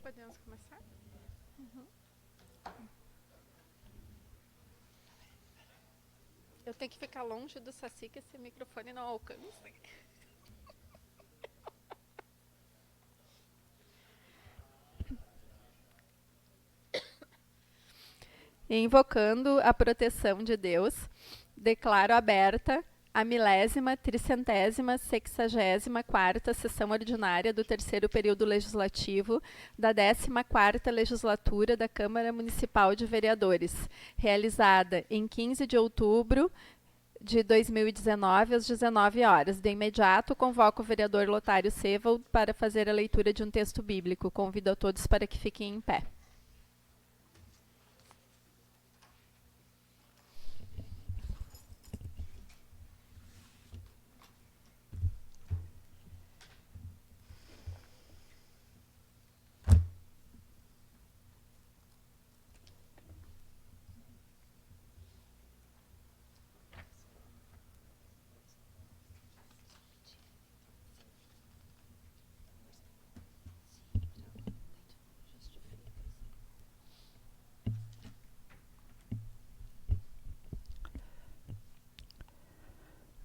Podemos começar? Eu tenho que ficar longe do Saci, que esse microfone não alcança. Invocando a proteção de Deus, declaro aberta a 10ª, 364ª sessão ordinária do terceiro período legislativo da 14ª legislatura da Câmara Municipal de Vereadores, realizada em 15 de outubro de 2019, às 19 horas. De imediato, convoco o vereador Lotário Seval para fazer a leitura de um texto bíblico. Convido a todos para que fiquem em pé.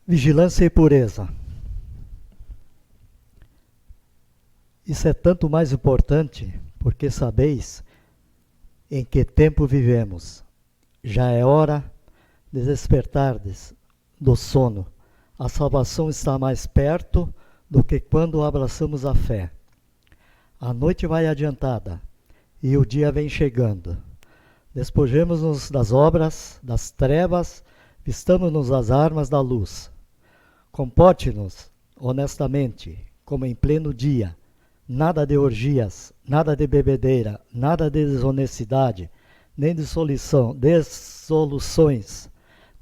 Vigilância e pureza. Isso é tanto mais importante porque sabeis em que tempo vivemos. Já é hora de despertardes do sono. A salvação está mais perto do que quando abraçamos a fé. A noite vai adiantada e o dia vem chegando. Despojemos-nos das obras, das trevas, vistamos-nos as armas da luz. Comporte-nos honestamente, como em pleno dia. Nada de orgias, nada de bebedeira, nada de desonestidade, nem de dissoluções,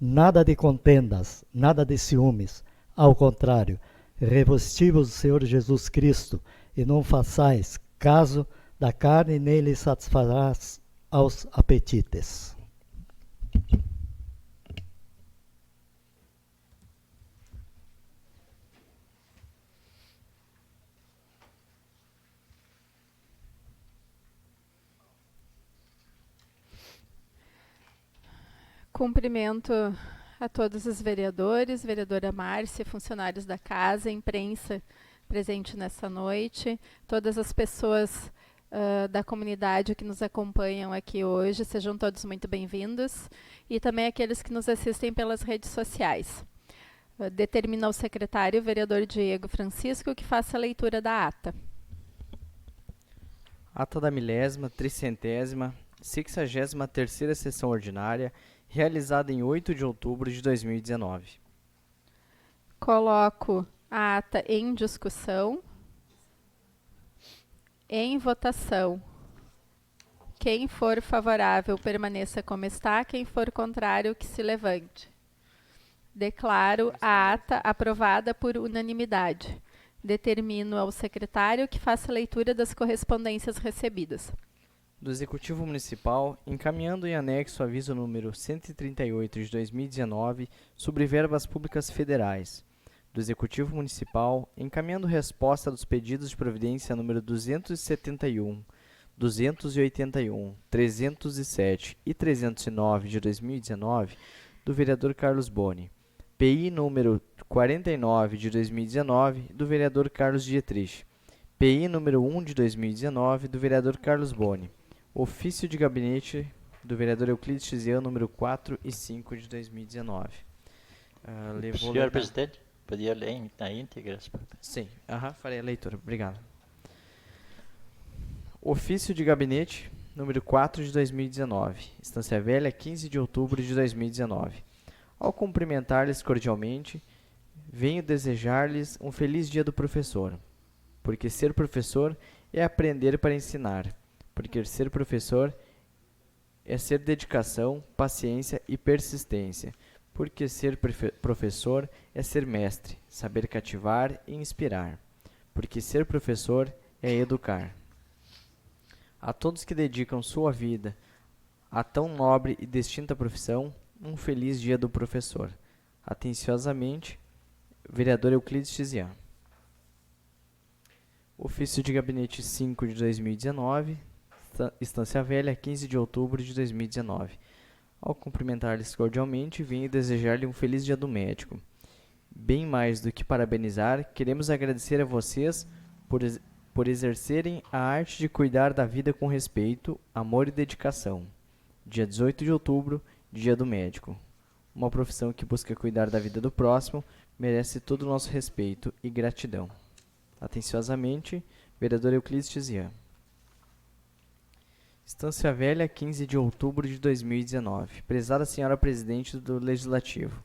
nada de contendas, nada de ciúmes. Ao contrário, revestivos do Senhor Jesus Cristo, e não façais caso da carne, nem lhe satisfarás aos apetites. Cumprimento a todos os vereadores, vereadora Márcia, funcionários da casa, imprensa presente nessa noite, todas as pessoas da comunidade que nos acompanham aqui hoje, sejam todos muito bem-vindos, e também aqueles que nos assistem pelas redes sociais. Determina o secretário, o vereador Diego Francisco, que faça a leitura da ata. Ata da 1000ª, 63ª sessão ordinária, realizada em 8 de outubro de 2019. Coloco a ata em discussão. Em votação. Quem for favorável, permaneça como está. Quem for contrário, que se levante. Declaro a ata aprovada por unanimidade. Determino ao secretário que faça a leitura das correspondências recebidas. Do Executivo Municipal, encaminhando em anexo o aviso número 138 de 2019 sobre verbas públicas federais. Do Executivo Municipal, encaminhando resposta dos pedidos de providência número 271, 281, 307 e 309 de 2019, do vereador Carlos Boni. PI número 49 de 2019, do vereador Carlos Dietrich. PI número 1 de 2019, do vereador Carlos Boni. Ofício de gabinete do vereador Euclides Tizian, número 4 e 5 de 2019. Senhor presidente, podia ler na íntegra? Sim, farei a leitura. Obrigado. Ofício de gabinete, número 4 de 2019. Estância Velha, 15 de outubro de 2019. Ao cumprimentar-lhes cordialmente, venho desejar-lhes um feliz dia do professor, porque ser professor é aprender para ensinar. Porque ser professor é ser dedicação, paciência e persistência. Porque ser professor é ser mestre, saber cativar e inspirar. Porque ser professor é educar. A todos que dedicam sua vida a tão nobre e distinta profissão, um feliz dia do professor. Atenciosamente, vereador Euclides Tizian. Ofício de Gabinete 5 de 2019, Estância Velha, 15 de outubro de 2019. Ao cumprimentar-lhes cordialmente, venho desejar-lhe um feliz dia do médico. Bem mais do que parabenizar, queremos agradecer a vocês por exercerem a arte de cuidar da vida com respeito, amor e dedicação. Dia 18 de outubro, Dia do Médico. Uma profissão que busca cuidar da vida do próximo merece todo o nosso respeito e gratidão. Atenciosamente, vereador Euclides Tizian. Estância Velha, 15 de outubro de 2019. Prezada Senhora Presidente do Legislativo.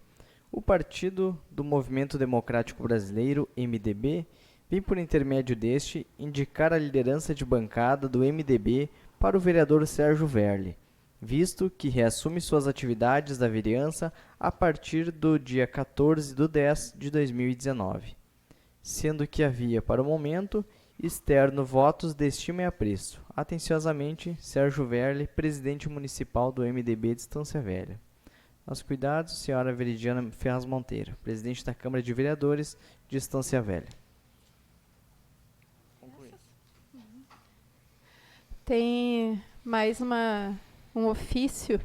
O Partido do Movimento Democrático Brasileiro, MDB, vem por intermédio deste indicar a liderança de bancada do MDB para o vereador Sérgio Verli, visto que reassume suas atividades da vereança a partir do dia 14/10 de 2019, sendo que havia, para o momento, externo votos de estima e apreço. Atenciosamente, Sérgio Verli, presidente municipal do MDB de Estância Velha. Aos cuidados, senhora Veridiana Ferraz Monteiro, presidente da Câmara de Vereadores de Estância Velha. Tem mais um ofício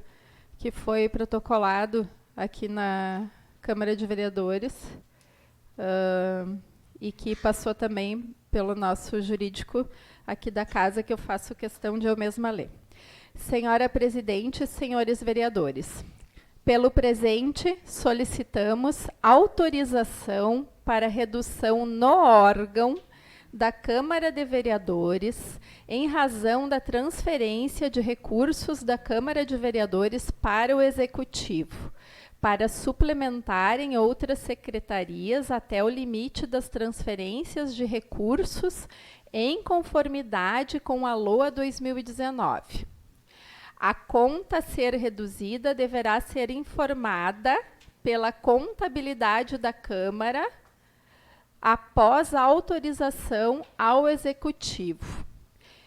que foi protocolado aqui na Câmara de Vereadores e que passou também pelo nosso jurídico aqui da casa, que eu faço questão de eu mesma ler. Senhora Presidente, senhores vereadores, pelo presente solicitamos autorização para redução no órgão da Câmara de Vereadores, em razão da transferência de recursos da Câmara de Vereadores para o Executivo, para suplementar em outras secretarias até o limite das transferências de recursos em conformidade com a LOA 2019. A conta a ser reduzida deverá ser informada pela contabilidade da Câmara após a autorização ao Executivo.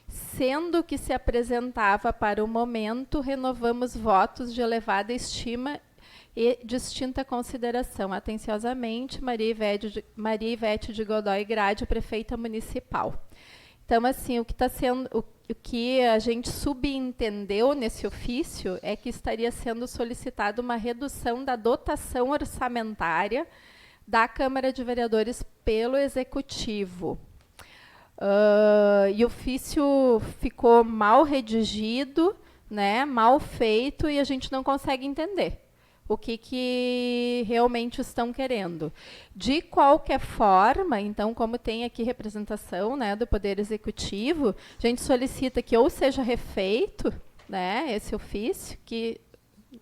Sendo que se apresentava para o momento, renovamos votos de elevada estima e distinta consideração. Atenciosamente, Maria Ivete de Godoy Grade, prefeita municipal. Então, assim, o que a gente subentendeu nesse ofício é que estaria sendo solicitada uma redução da dotação orçamentária da Câmara de Vereadores pelo Executivo. E o ofício ficou mal redigido, né, mal feito, e a gente não consegue entender o que realmente estão querendo. De qualquer forma, então, como tem aqui representação, né, do Poder Executivo, a gente solicita que ou seja refeito, né, esse ofício,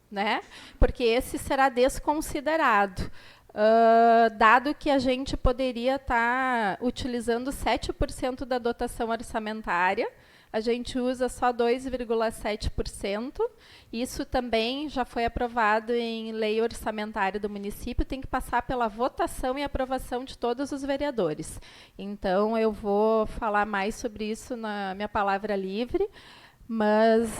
né, porque esse será desconsiderado. Dado que a gente poderia estar utilizando 7% da dotação orçamentária, a gente usa só 2,7%. Isso também já foi aprovado em lei orçamentária do município, tem que passar pela votação e aprovação de todos os vereadores. Então, eu vou falar mais sobre isso na minha palavra livre, mas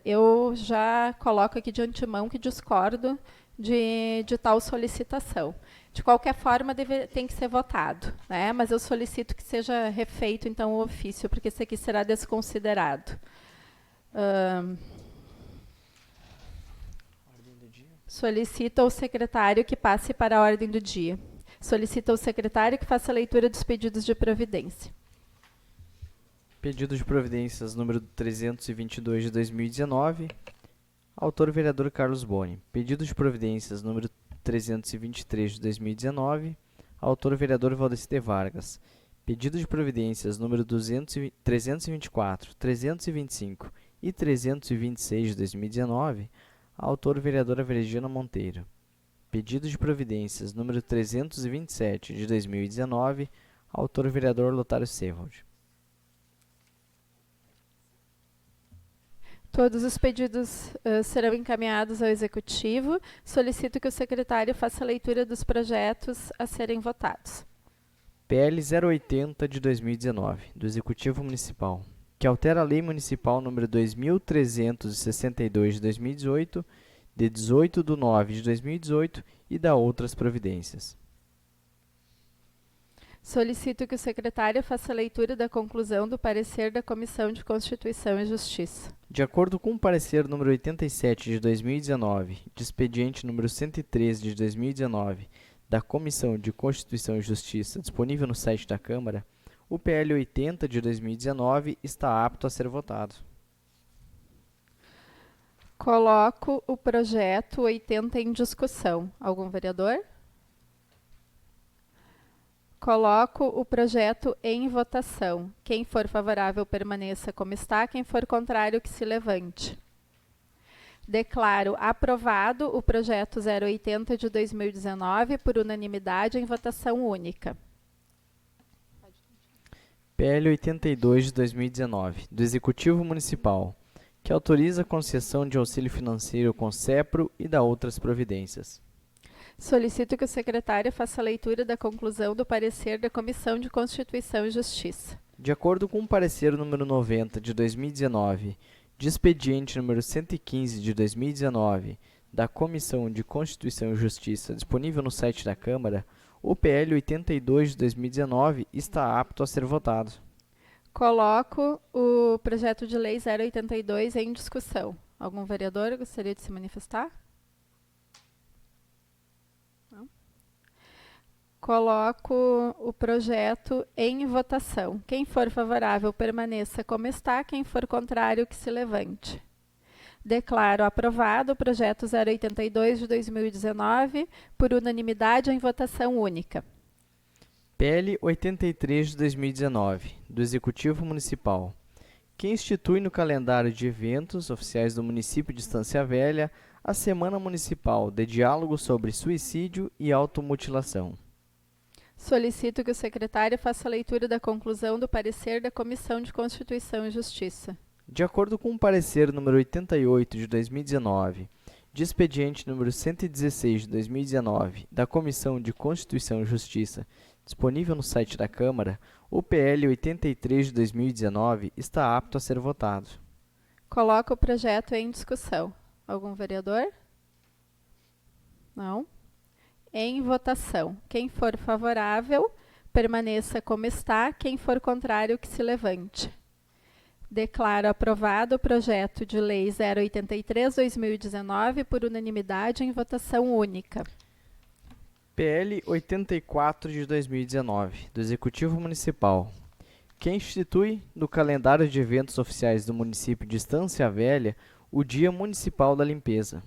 eu já coloco aqui de antemão que discordo de tal solicitação. De qualquer forma, tem que ser votado, né? Mas eu solicito que seja refeito, então, o ofício, porque esse aqui será desconsiderado. Solicito ao secretário que passe para a ordem do dia. Solicito ao secretário que faça a leitura dos pedidos de providência. Pedido de providências número 322 de 2019. Autor, vereador Carlos Boni. Pedido de providências número 323 de 2019. Autor, vereador Valdeci de Vargas. Pedido de providências número 324, 325 e 326 de 2019. Autor, vereadora Veridiana Monteiro. Pedido de providências número 327 de 2019. Autor, vereador Lotário Sewald. Todos os pedidos serão encaminhados ao Executivo. Solicito que o secretário faça a leitura dos projetos a serem votados. PL 080 de 2019, do Executivo Municipal, que altera a Lei Municipal número 2.362 de 2018, de 18/9 de 2018 e dá outras providências. Solicito que o secretário faça a leitura da conclusão do parecer da Comissão de Constituição e Justiça. De acordo com o parecer número 87 de 2019, de expediente número 113 de 2019, da Comissão de Constituição e Justiça, disponível no site da Câmara, o PL 80 de 2019 está apto a ser votado. Coloco o projeto 80 em discussão. Algum vereador? Coloco o projeto em votação. Quem for favorável, permaneça como está. Quem for contrário, que se levante. Declaro aprovado o projeto 080 de 2019 por unanimidade em votação única. PL 82 de 2019, do Executivo Municipal, que autoriza a concessão de auxílio financeiro com CEPRO e da outras providências. Solicito que o secretário faça a leitura da conclusão do parecer da Comissão de Constituição e Justiça. De acordo com o parecer número 90 de 2019, de expediente número 115 de 2019, da Comissão de Constituição e Justiça, disponível no site da Câmara, o PL 82 de 2019 está apto a ser votado. Coloco o projeto de lei 082 em discussão. Algum vereador gostaria de se manifestar? Não? Coloco o projeto em votação. Quem for favorável, permaneça como está. Quem for contrário, que se levante. Declaro aprovado o projeto 082 de 2019 por unanimidade em votação única. PL 83 de 2019, do Executivo Municipal, que institui no calendário de eventos oficiais do município de Estância Velha a Semana Municipal de Diálogo sobre Suicídio e Automutilação. Solicito que o secretário faça a leitura da conclusão do parecer da Comissão de Constituição e Justiça. De acordo com o parecer número 88 de 2019, de expediente número 116 de 2019, da Comissão de Constituição e Justiça, disponível no site da Câmara, o PL 83 de 2019 está apto a ser votado. Coloco o projeto em discussão. Algum vereador? Não? Em votação. Quem for favorável, permaneça como está. Quem for contrário, que se levante. Declaro aprovado o projeto de lei 083/2019 por unanimidade em votação única. PL 84 de 2019, do Executivo Municipal, que institui no calendário de eventos oficiais do município de Estância Velha o Dia Municipal da Limpeza.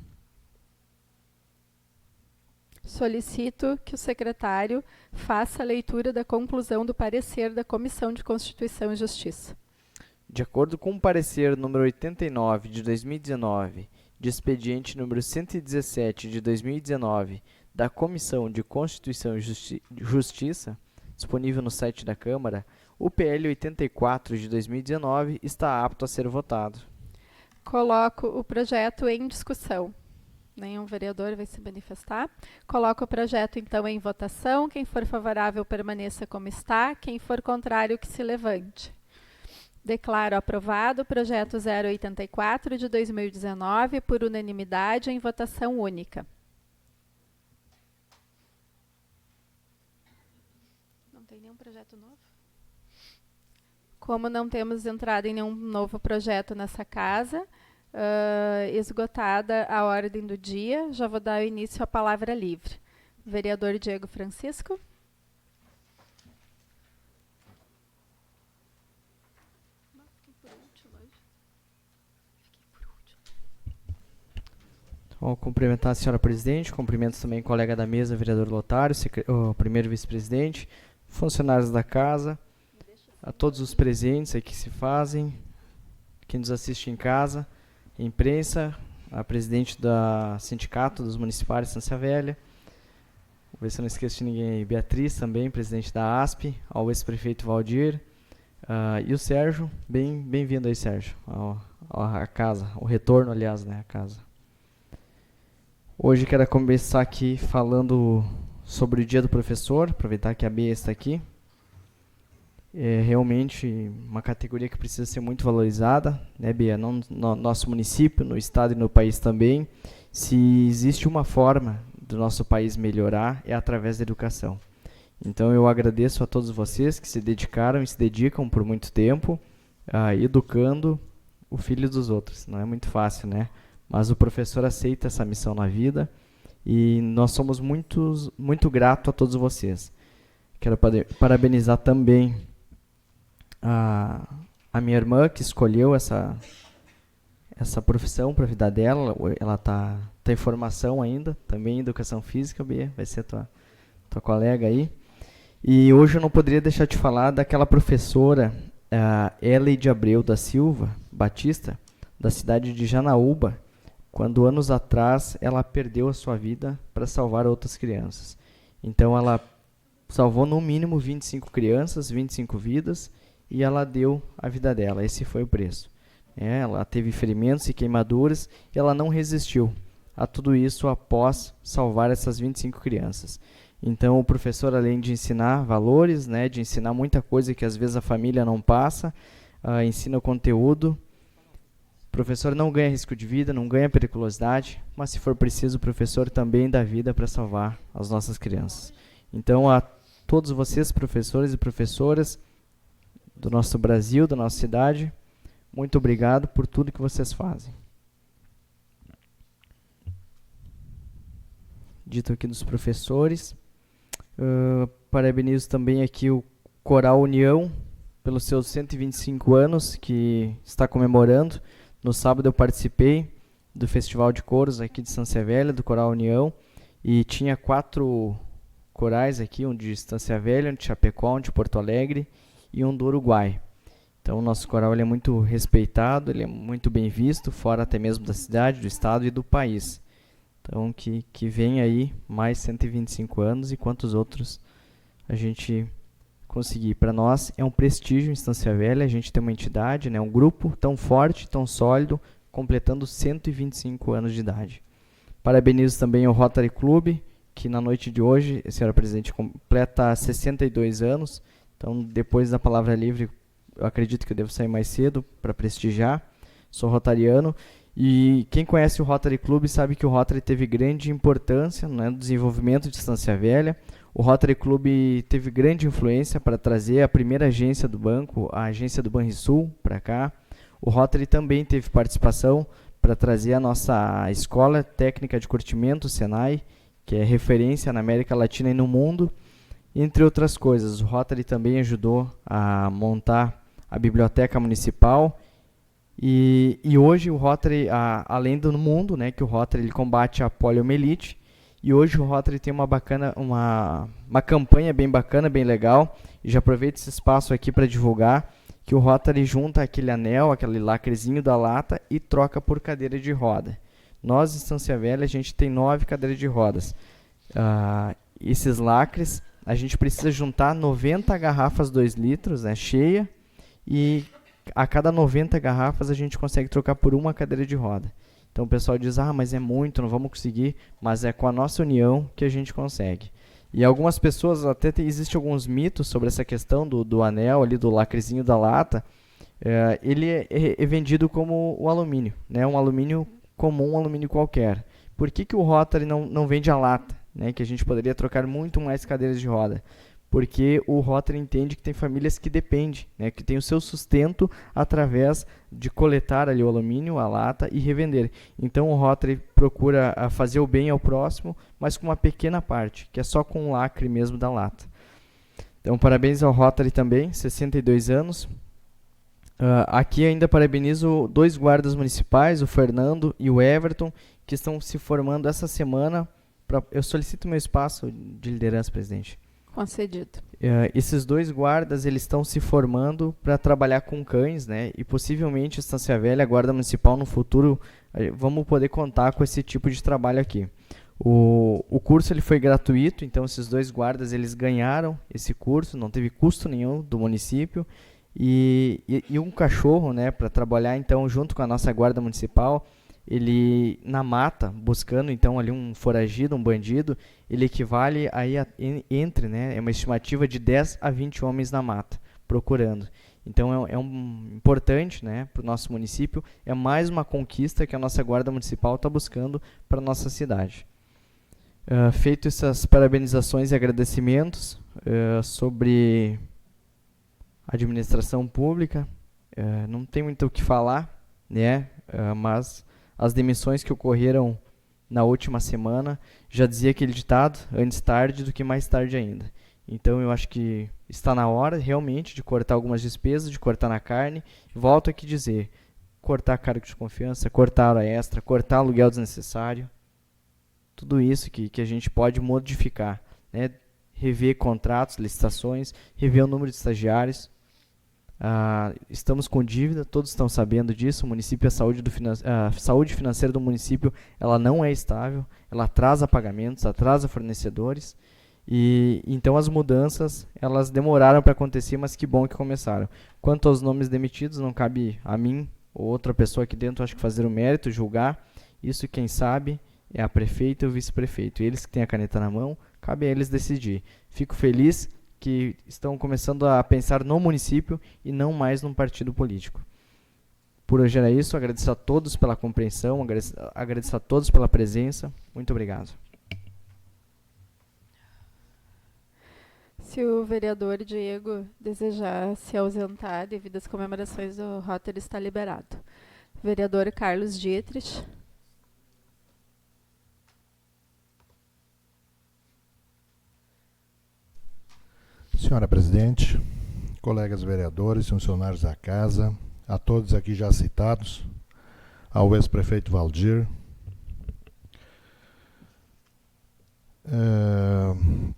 Solicito que o secretário faça a leitura da conclusão do parecer da Comissão de Constituição e Justiça. De acordo com o parecer número 89 de 2019, de expediente número 117 de 2019, da Comissão de Constituição e Justiça, disponível no site da Câmara, o PL 84 de 2019 está apto a ser votado. Coloco o projeto em discussão. Nenhum vereador vai se manifestar. Coloco o projeto, então, em votação. Quem for favorável, permaneça como está. Quem for contrário, que se levante. Declaro aprovado o projeto 084 de 2019 por unanimidade em votação única. Não tem nenhum projeto novo? Como não temos entrado em nenhum novo projeto nessa casa, esgotada a ordem do dia, já vou dar o início à palavra livre. Vereador Diego Francisco. Vou cumprimentar a senhora presidente, cumprimento também o colega da mesa, vereador Lotário, o primeiro vice-presidente, funcionários da casa, a todos os presentes aqui que se fazem, quem nos assiste em casa, imprensa, a presidente do Sindicato dos Municipais de Estância Velha, vou ver se eu não esqueço de ninguém aí, Beatriz também, presidente da ASP, ao ex-prefeito Valdir, e o Sérgio, bem-vindo aí, Sérgio, à casa, o retorno, aliás, né, à casa. Hoje quero começar aqui falando sobre o Dia do Professor, aproveitar que a Bia está aqui. É realmente uma categoria que precisa ser muito valorizada, né, Bia? Não no nosso município, no estado e no país também. Se existe uma forma do nosso país melhorar, é através da educação. Então eu agradeço a todos vocês que se dedicaram e se dedicam por muito tempo educando o filho dos outros. Não é muito fácil, né? Mas o professor aceita essa missão na vida e nós somos muito gratos a todos vocês. Quero parabenizar também a minha irmã, que escolheu essa profissão para a vida dela. Ela tá em formação ainda, também em educação física, Bia, vai ser tua colega aí. E hoje eu não poderia deixar de falar daquela professora, Ellie de Abreu da Silva Batista, da cidade de Janaúba, quando anos atrás ela perdeu a sua vida para salvar outras crianças. Então ela salvou no mínimo 25 crianças, 25 vidas, e ela deu a vida dela. Esse foi o preço. Ela teve ferimentos e queimaduras e ela não resistiu a tudo isso após salvar essas 25 crianças. Então o professor, além de ensinar valores, né, de ensinar muita coisa que às vezes a família não passa, ensina o conteúdo. O professor não ganha risco de vida, não ganha periculosidade, mas se for preciso o professor também dá vida para salvar as nossas crianças. Então a todos vocês, professores e professoras do nosso Brasil, da nossa cidade, muito obrigado por tudo que vocês fazem. Dito aqui dos professores, parabenizo também aqui o Coral União pelos seus 125 anos que está comemorando. No sábado eu participei do Festival de Coros aqui de Estância Velha, do Coral União, e tinha 4 corais aqui, um de Estância Velha, um de Chapecó, um de Porto Alegre e um do Uruguai. Então o nosso coral ele é muito respeitado, ele é muito bem visto, fora até mesmo da cidade, do estado e do país. Então que vem aí mais 125 anos e quantos outros a gente conseguir. Para nós é um prestígio em Estância Velha, a gente tem uma entidade, né, um grupo tão forte, tão sólido, completando 125 anos de idade. Parabenizo também o Rotary Club, que na noite de hoje, senhora presidente, completa 62 anos. Então, depois da palavra livre, eu acredito que eu devo sair mais cedo para prestigiar. Sou rotariano. E quem conhece o Rotary Club sabe que o Rotary teve grande importância, né, no desenvolvimento de Estância Velha. O Rotary Club teve grande influência para trazer a primeira agência do banco, a agência do Banrisul, para cá. O Rotary também teve participação para trazer a nossa Escola Técnica de Curtimento, Senai, que é referência na América Latina e no mundo. Entre outras coisas, o Rotary também ajudou a montar a Biblioteca Municipal. E hoje o Rotary, além do mundo, né, que o Rotary ele combate a poliomielite, e hoje o Rotary tem uma campanha bem bacana, bem legal, e já aproveito esse espaço aqui para divulgar, que o Rotary junta aquele anel, aquele lacrezinho da lata e troca por cadeira de roda. Nós, em Estância Velha, a gente tem 9 cadeiras de rodas. Esses lacres, a gente precisa juntar 90 garrafas 2 litros, né, cheia, e a cada 90 garrafas a gente consegue trocar por uma cadeira de roda. Então o pessoal diz, mas é muito, não vamos conseguir, mas é com a nossa união que a gente consegue. E algumas pessoas, existem alguns mitos sobre essa questão do anel ali, do lacrezinho da lata. Ele é vendido como o alumínio, né, um alumínio comum, um alumínio qualquer. Por que o Rotary não vende a lata, né, que a gente poderia trocar muito mais cadeiras de roda? Porque o Rotary entende que tem famílias que dependem, né, que tem o seu sustento através de coletar ali o alumínio, a lata e revender. Então o Rotary procura fazer o bem ao próximo, mas com uma pequena parte, que é só com o lacre mesmo da lata. Então parabéns ao Rotary também, 62 anos. Aqui ainda parabenizo 2 guardas municipais, o Fernando e o Everton, que estão se formando essa semana. Eu solicito meu espaço de liderança, presidente. Concedido. Esses 2 guardas eles estão se formando para trabalhar com cães, né? E possivelmente Estância Velha, a Guarda Municipal, no futuro, vamos poder contar com esse tipo de trabalho aqui. O curso ele foi gratuito, então esses 2 guardas eles ganharam esse curso, não teve custo nenhum do município. E um cachorro, né, para trabalhar então junto com a nossa Guarda Municipal, ele na mata, buscando então ali um foragido, um bandido, ele equivale aí né, é uma estimativa de 10 a 20 homens na mata, procurando. Então é importante, né, para o nosso município, é mais uma conquista que a nossa Guarda Municipal está buscando para a nossa cidade. Feito essas parabenizações e agradecimentos sobre a administração pública, não tem muito o que falar, né? Mas as demissões que ocorreram na última semana, já dizia aquele ditado, antes tarde do que mais tarde ainda. Então eu acho que está na hora realmente de cortar algumas despesas, de cortar na carne. Volto aqui a dizer, cortar cargo de confiança, cortar hora extra, cortar aluguel desnecessário. Tudo isso que a gente pode modificar, né? Rever contratos, licitações, rever o número de estagiários. Estamos com dívida, todos estão sabendo disso. O município, a saúde financeira do município, ela não é estável, ela atrasa pagamentos, atrasa fornecedores. E então as mudanças, elas demoraram para acontecer, mas que bom que começaram. Quanto aos nomes demitidos, não cabe a mim ou outra pessoa aqui dentro, acho que fazer o mérito, julgar. Isso quem sabe é a prefeita e o vice-prefeito. Eles que têm a caneta na mão, cabe a eles decidir. Fico feliz que estão começando a pensar no município e não mais num partido político. Por hoje era isso. Agradeço a todos pela compreensão, agradeço a todos pela presença. Muito obrigado. Se o vereador Diego desejar se ausentar devido às comemorações do Rotary, está liberado. Vereador Carlos Dietrich. Senhora presidente, colegas vereadores, funcionários da casa, a todos aqui já citados, ao ex-prefeito Valdir.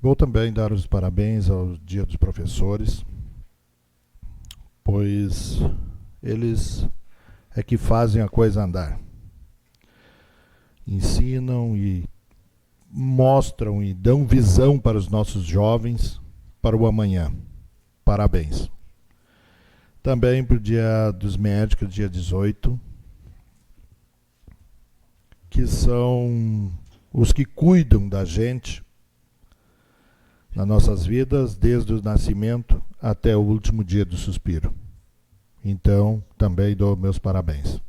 Vou também dar os parabéns ao Dia dos Professores, pois eles é que fazem a coisa andar. Ensinam e mostram e dão visão para os nossos jovens, para o amanhã. Parabéns. Também para o Dia dos Médicos, dia 18, que são os que cuidam da gente nas nossas vidas, desde o nascimento até o último dia do suspiro. Então, também dou meus parabéns.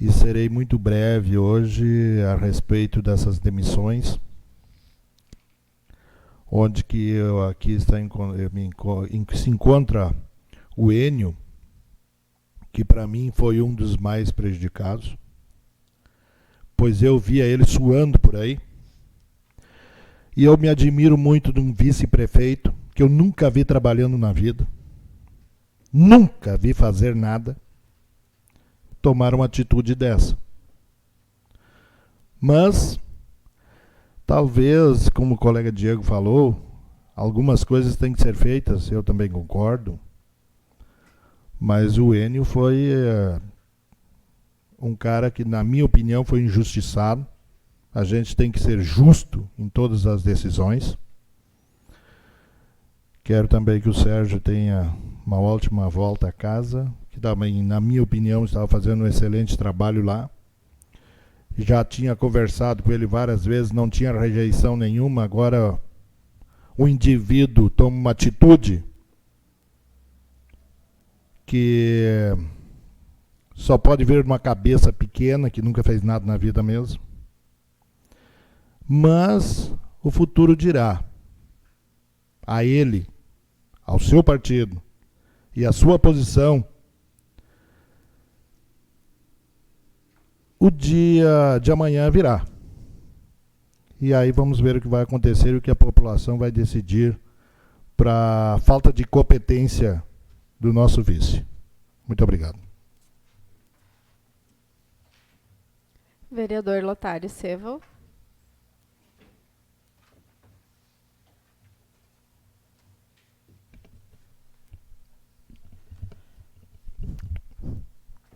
E serei muito breve hoje a respeito dessas demissões, onde que aqui se encontra o Enio, que para mim foi um dos mais prejudicados, pois eu via ele suando por aí. E eu me admiro muito de um vice-prefeito, que eu nunca vi trabalhando na vida, nunca vi fazer nada, tomar uma atitude dessa. Mas talvez, como o colega Diego falou, algumas coisas têm que ser feitas, eu também concordo, mas o Enio foi um cara que, na minha opinião, foi injustiçado. A gente tem que ser justo em todas as decisões. Quero também que o Sérgio tenha uma ótima volta a casa, que também, na minha opinião, estava fazendo um excelente trabalho lá. Já tinha conversado com ele várias vezes, não tinha rejeição nenhuma. Agora o indivíduo toma uma atitude que só pode vir de uma cabeça pequena, que nunca fez nada na vida mesmo. Mas o futuro dirá a ele, ao seu partido e à sua posição, o dia de amanhã virá. E aí vamos ver o que vai acontecer e o que a população vai decidir para a falta de competência do nosso vice. Muito obrigado. Vereador Lotário Seval.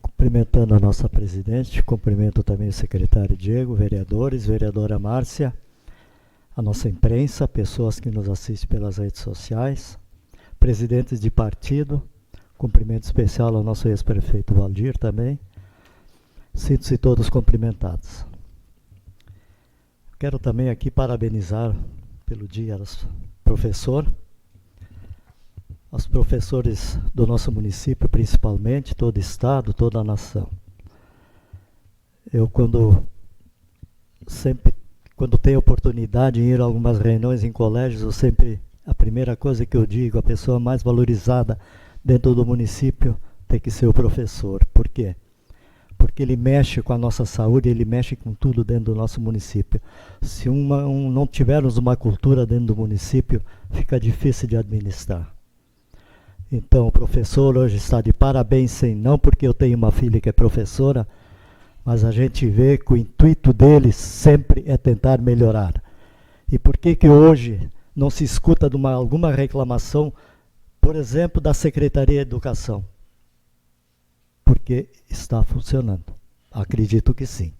Cumprimentando a nossa presidente, cumprimento também o secretário Diego, vereadores, vereadora Márcia, a nossa imprensa, pessoas que nos assistem pelas redes sociais, presidentes de partido, cumprimento especial ao nosso ex-prefeito Valdir também. Sinto-se todos cumprimentados. Quero também aqui parabenizar pelo Dia do Professor, aos professores do nosso município, principalmente, todo o estado, toda a nação. Eu, sempre quando tenho oportunidade de ir a algumas reuniões em colégios, a primeira coisa que eu digo, a pessoa mais valorizada dentro do município tem que ser o professor. Por quê? Porque ele mexe com a nossa saúde, ele mexe com tudo dentro do nosso município. Se não tivermos uma cultura dentro do município, fica difícil de administrar. Então, o professor hoje está de parabéns, sim, não porque eu tenho uma filha que é professora, mas a gente vê que o intuito deles sempre é tentar melhorar. E por que hoje não se escuta de alguma reclamação, por exemplo, da Secretaria de Educação? Porque está funcionando. Acredito que sim.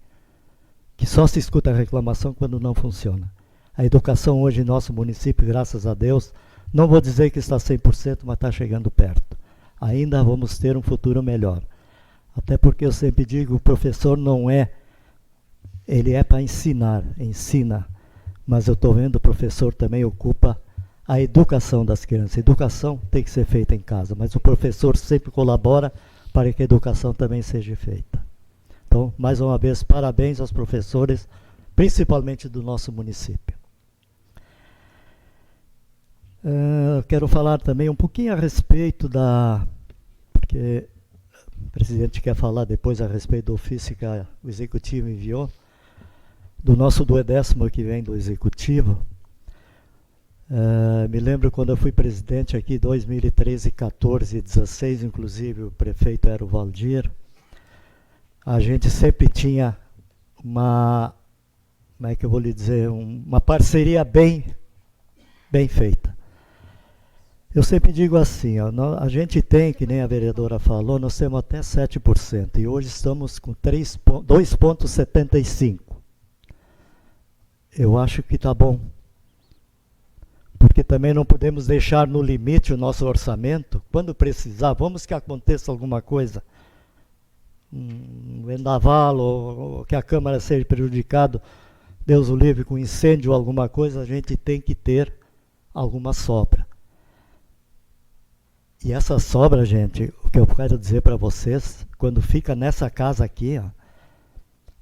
Que só se escuta a reclamação quando não funciona. A educação hoje em nosso município, graças a Deus, não vou dizer que está 100%, mas está chegando perto. Ainda vamos ter um futuro melhor. Até porque eu sempre digo, o professor ele é para ensinar, ensina. Mas eu estou vendo o professor também ocupa a educação das crianças. A educação tem que ser feita em casa, mas o professor sempre colabora para que a educação também seja feita. Então, mais uma vez, parabéns aos professores, principalmente do nosso município. Quero falar também um pouquinho a respeito porque o presidente quer falar depois a respeito do ofício que o executivo enviou, do nosso duodécimo que vem do executivo. Me lembro quando eu fui presidente aqui, 2013, 14 e 16, inclusive o prefeito era o Valdir. A gente sempre tinha uma parceria bem feita. Eu sempre digo assim, a gente tem, que nem a vereadora falou, nós temos até 7%, e hoje estamos com 2,75%. Eu acho que está bom. Porque também não podemos deixar no limite o nosso orçamento. Quando precisar, vamos que aconteça alguma coisa, um vendaval, ou que a Câmara seja prejudicada, Deus o livre, com incêndio ou alguma coisa, a gente tem que ter alguma sobra. E essa sobra, gente, o que eu quero dizer para vocês, quando fica nessa casa aqui,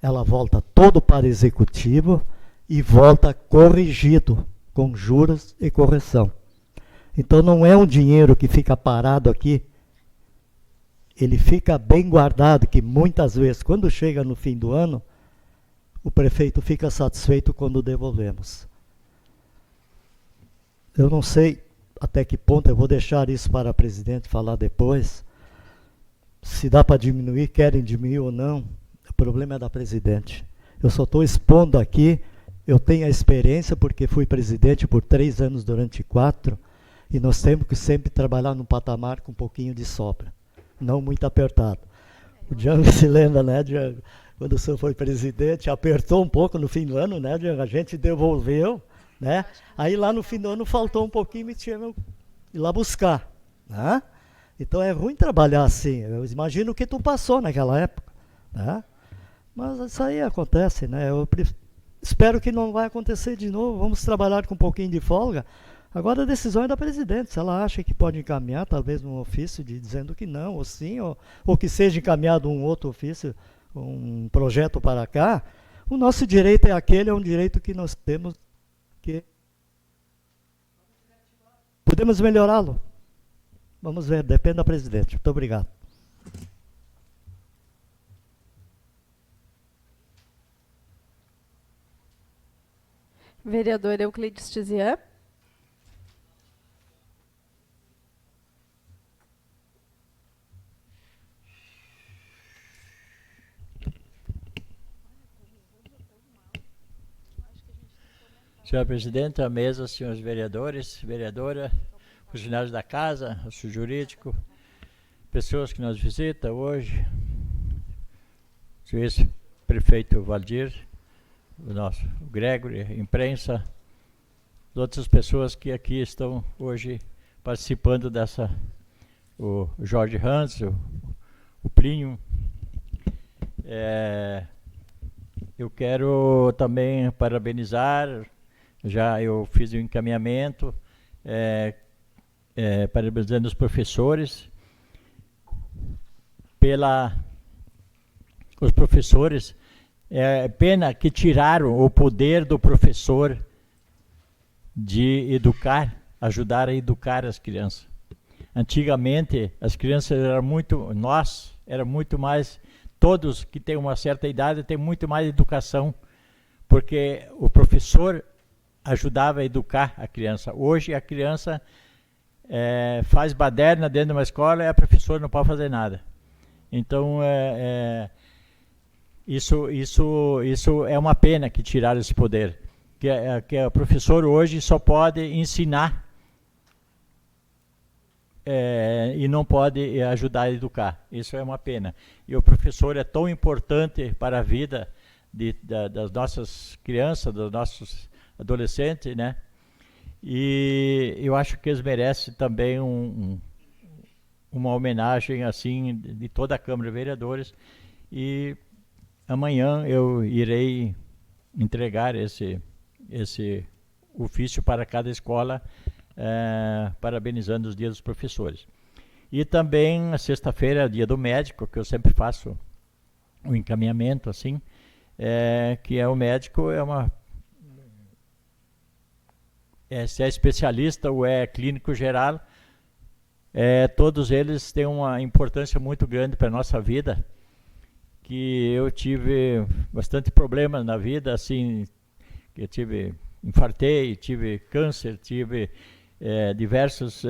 ela volta todo para o executivo e volta corrigido, com juros e correção. Então não é um dinheiro que fica parado aqui, ele fica bem guardado, que muitas vezes, quando chega no fim do ano, o prefeito fica satisfeito quando devolvemos. Eu não sei até que ponto, eu vou deixar isso para a presidente falar depois, se dá para diminuir, querem diminuir ou não, o problema é da presidente. Eu só estou expondo aqui, eu tenho a experiência porque fui presidente por 3 anos durante 4, e nós temos que sempre trabalhar num patamar com um pouquinho de sobra, não muito apertado. O Django se lembra, né, Django? Quando o senhor foi presidente, apertou um pouco no fim do ano, né, Django? A gente devolveu, né? Aí lá no fim do ano faltou um pouquinho e tivemos que ir lá buscar, né? Então é ruim trabalhar assim. Eu imagino o que tu passou naquela época, né? Mas isso aí acontece, né? Eu espero que não vai acontecer de novo. Vamos trabalhar com um pouquinho de folga. Agora a decisão é da presidente. Se ela acha que pode encaminhar, talvez um ofício dizendo que não, ou sim, ou que seja encaminhado um outro ofício, um projeto para cá, o nosso direito é aquele, é um direito que nós temos que podemos melhorá-lo. Vamos ver, depende da presidente. Muito obrigado. Vereador Euclides Tizian. Senhora Presidente, a mesa, senhores vereadores, vereadora, funcionários da casa, o jurídico, pessoas que nos visitam hoje, o ex-prefeito Valdir, o nosso Gregory, imprensa, outras pessoas que aqui estão hoje participando dessa, o Jorge Hans, o Plínio. Eu quero também parabenizar, já eu fiz o encaminhamento, parabenizando os professores, os professores É pena que tiraram o poder do professor de educar, ajudar a educar as crianças. Antigamente, as crianças eram muito mais, todos que têm uma certa idade têm muito mais educação, porque o professor ajudava a educar a criança. Hoje a criança faz baderna dentro de uma escola e a professora não pode fazer nada. Então, isso é uma pena que tiraram esse poder. Que o professor hoje só pode ensinar e não pode ajudar a educar. Isso é uma pena. E o professor é tão importante para a vida das nossas crianças, dos nossos adolescentes, né? E eu acho que eles merecem também uma homenagem assim de toda a Câmara de Vereadores. E amanhã eu irei entregar esse ofício para cada escola, parabenizando os dias dos professores. E também, na sexta-feira, é o dia do médico, que eu sempre faço um encaminhamento, assim, que o médico se é especialista ou é clínico geral, todos eles têm uma importância muito grande para a nossa vida, que eu tive bastante problemas na vida, assim, eu infartei, tive câncer, tive diversos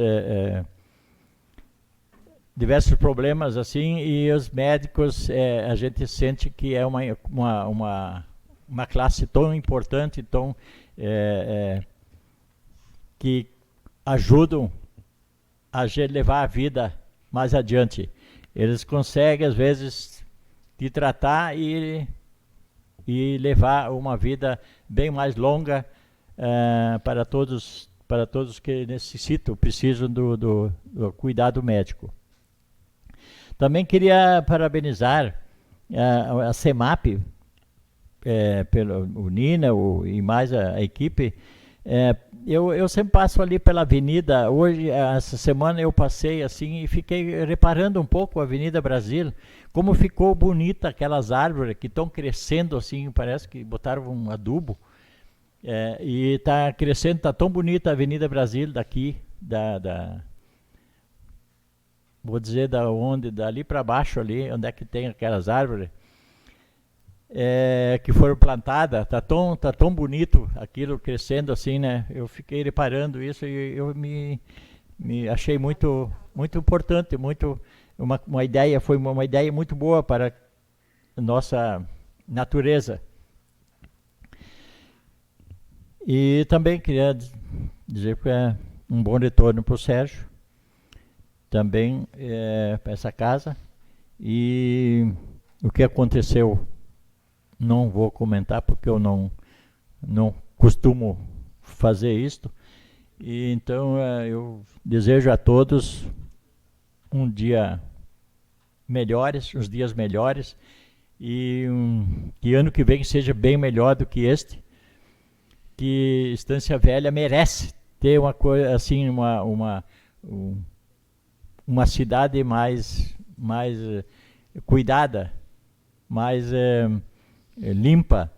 problemas, assim, e os médicos, a gente sente que é uma classe tão importante, tão, que ajudam a levar a vida mais adiante. Eles conseguem, às vezes, te tratar e levar uma vida bem mais longa para todos que precisam do cuidado médico. Também queria parabenizar a CEMAP, pelo Nina e mais a equipe. Eu sempre passo ali pela avenida. Hoje, essa semana, eu passei assim e fiquei reparando um pouco a Avenida Brasil, como ficou bonita aquelas árvores que estão crescendo assim, parece que botaram um adubo. E está crescendo, está tão bonita a Avenida Brasil daqui, vou dizer dali para baixo ali, onde é que tem aquelas árvores que foram plantadas, tá tão bonito aquilo crescendo assim, né? Eu fiquei reparando isso e eu me achei muito importante, uma ideia, foi uma ideia muito boa para a nossa natureza. E também queria dizer que é um bom retorno para o Sérgio, também para essa casa. E o que aconteceu, não vou comentar porque eu não costumo fazer isto. E então eu desejo a todos um dia melhores, uns dias melhores, e que ano que vem seja bem melhor do que este, que Estância Velha merece ter uma coisa assim, uma cidade mais cuidada, mais limpa,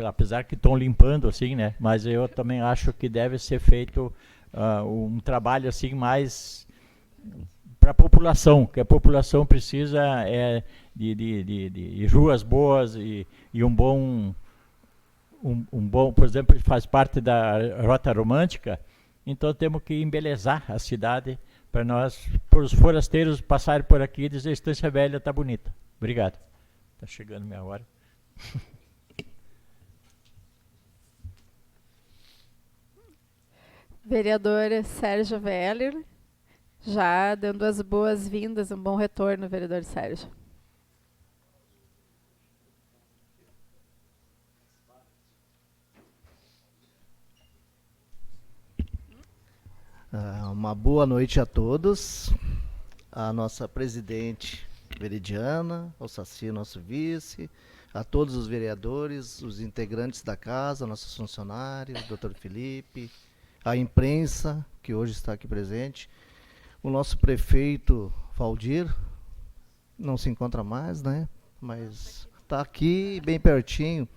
apesar que estão limpando assim, né? Mas eu também acho que deve ser feito um trabalho assim mais para a população, que a população precisa de ruas boas e um bom, por exemplo, faz parte da Rota Romântica, então temos que embelezar a cidade para os forasteiros passarem por aqui e dizer: Estância Velha está bonita. Obrigado. Está chegando minha hora. Vereador Sérgio Veller, já dando as boas-vindas, um bom retorno, vereador Sérgio. Uma boa noite a todos. A nossa presidente Veridiana, ao Saci, nosso vice, a todos os vereadores, os integrantes da casa, nossos funcionários, Dr. Felipe, a imprensa, que hoje está aqui presente, o nosso prefeito Valdir, não se encontra mais, né? Mas está aqui bem pertinho,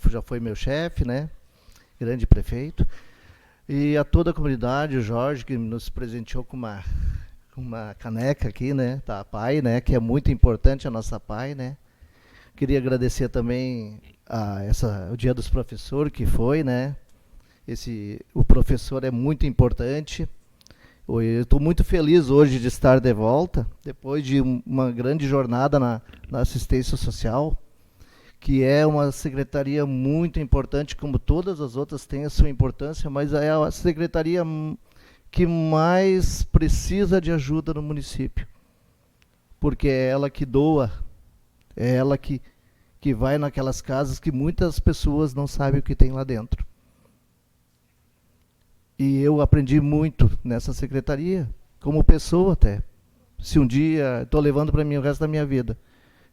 já foi meu chefe, né? Grande prefeito. E a toda a comunidade, o Jorge, que nos presenteou com uma caneca aqui, né? Da PAI, né? Que é muito importante a nossa PAI, né? Queria agradecer também o Dia dos Professores, que foi, né? O professor é muito importante. Eu estou muito feliz hoje de estar de volta, depois de uma grande jornada na assistência social, que é uma secretaria muito importante, como todas as outras têm a sua importância, mas é a secretaria que mais precisa de ajuda no município, porque é ela que doa, é ela que vai naquelas casas que muitas pessoas não sabem o que tem lá dentro. E eu aprendi muito nessa secretaria, como pessoa até. Se um dia estou levando para mim o resto da minha vida,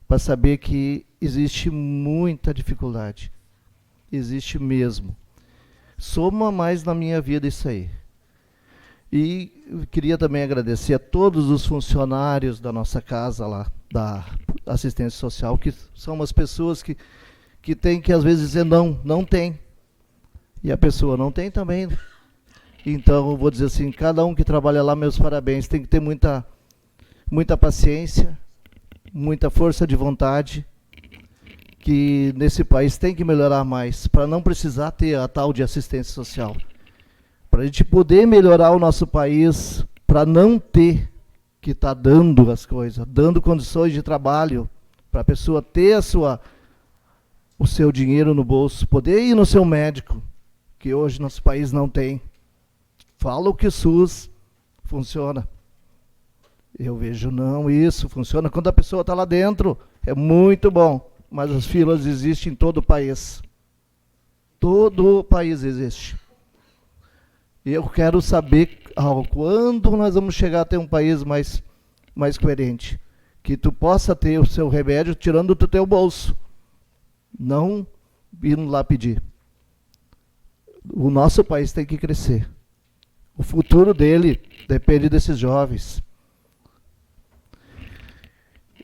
para saber que existe muita dificuldade. Existe mesmo. Soma mais na minha vida isso aí. E eu queria também agradecer a todos os funcionários da nossa casa lá, da assistência social, que são as pessoas que têm que às vezes dizer não tem. E a pessoa não tem também. Então, eu vou dizer assim, cada um que trabalha lá, meus parabéns. Tem que ter muita paciência, muita força de vontade, que nesse país tem que melhorar mais, para não precisar ter a tal de assistência social. Para a gente poder melhorar o nosso país, para não ter que estar dando as coisas, dando condições de trabalho, para a pessoa ter o seu dinheiro no bolso, poder ir no seu médico, que hoje nosso país não tem. Falam que o SUS funciona. Eu vejo, não, isso funciona quando a pessoa está lá dentro. É muito bom, mas as filas existem em todo o país. Todo o país existe. E eu quero saber quando nós vamos chegar a ter um país mais coerente. Que tu possa ter o seu remédio tirando do teu bolso. Não indo lá pedir. O nosso país tem que crescer. O futuro dele depende desses jovens.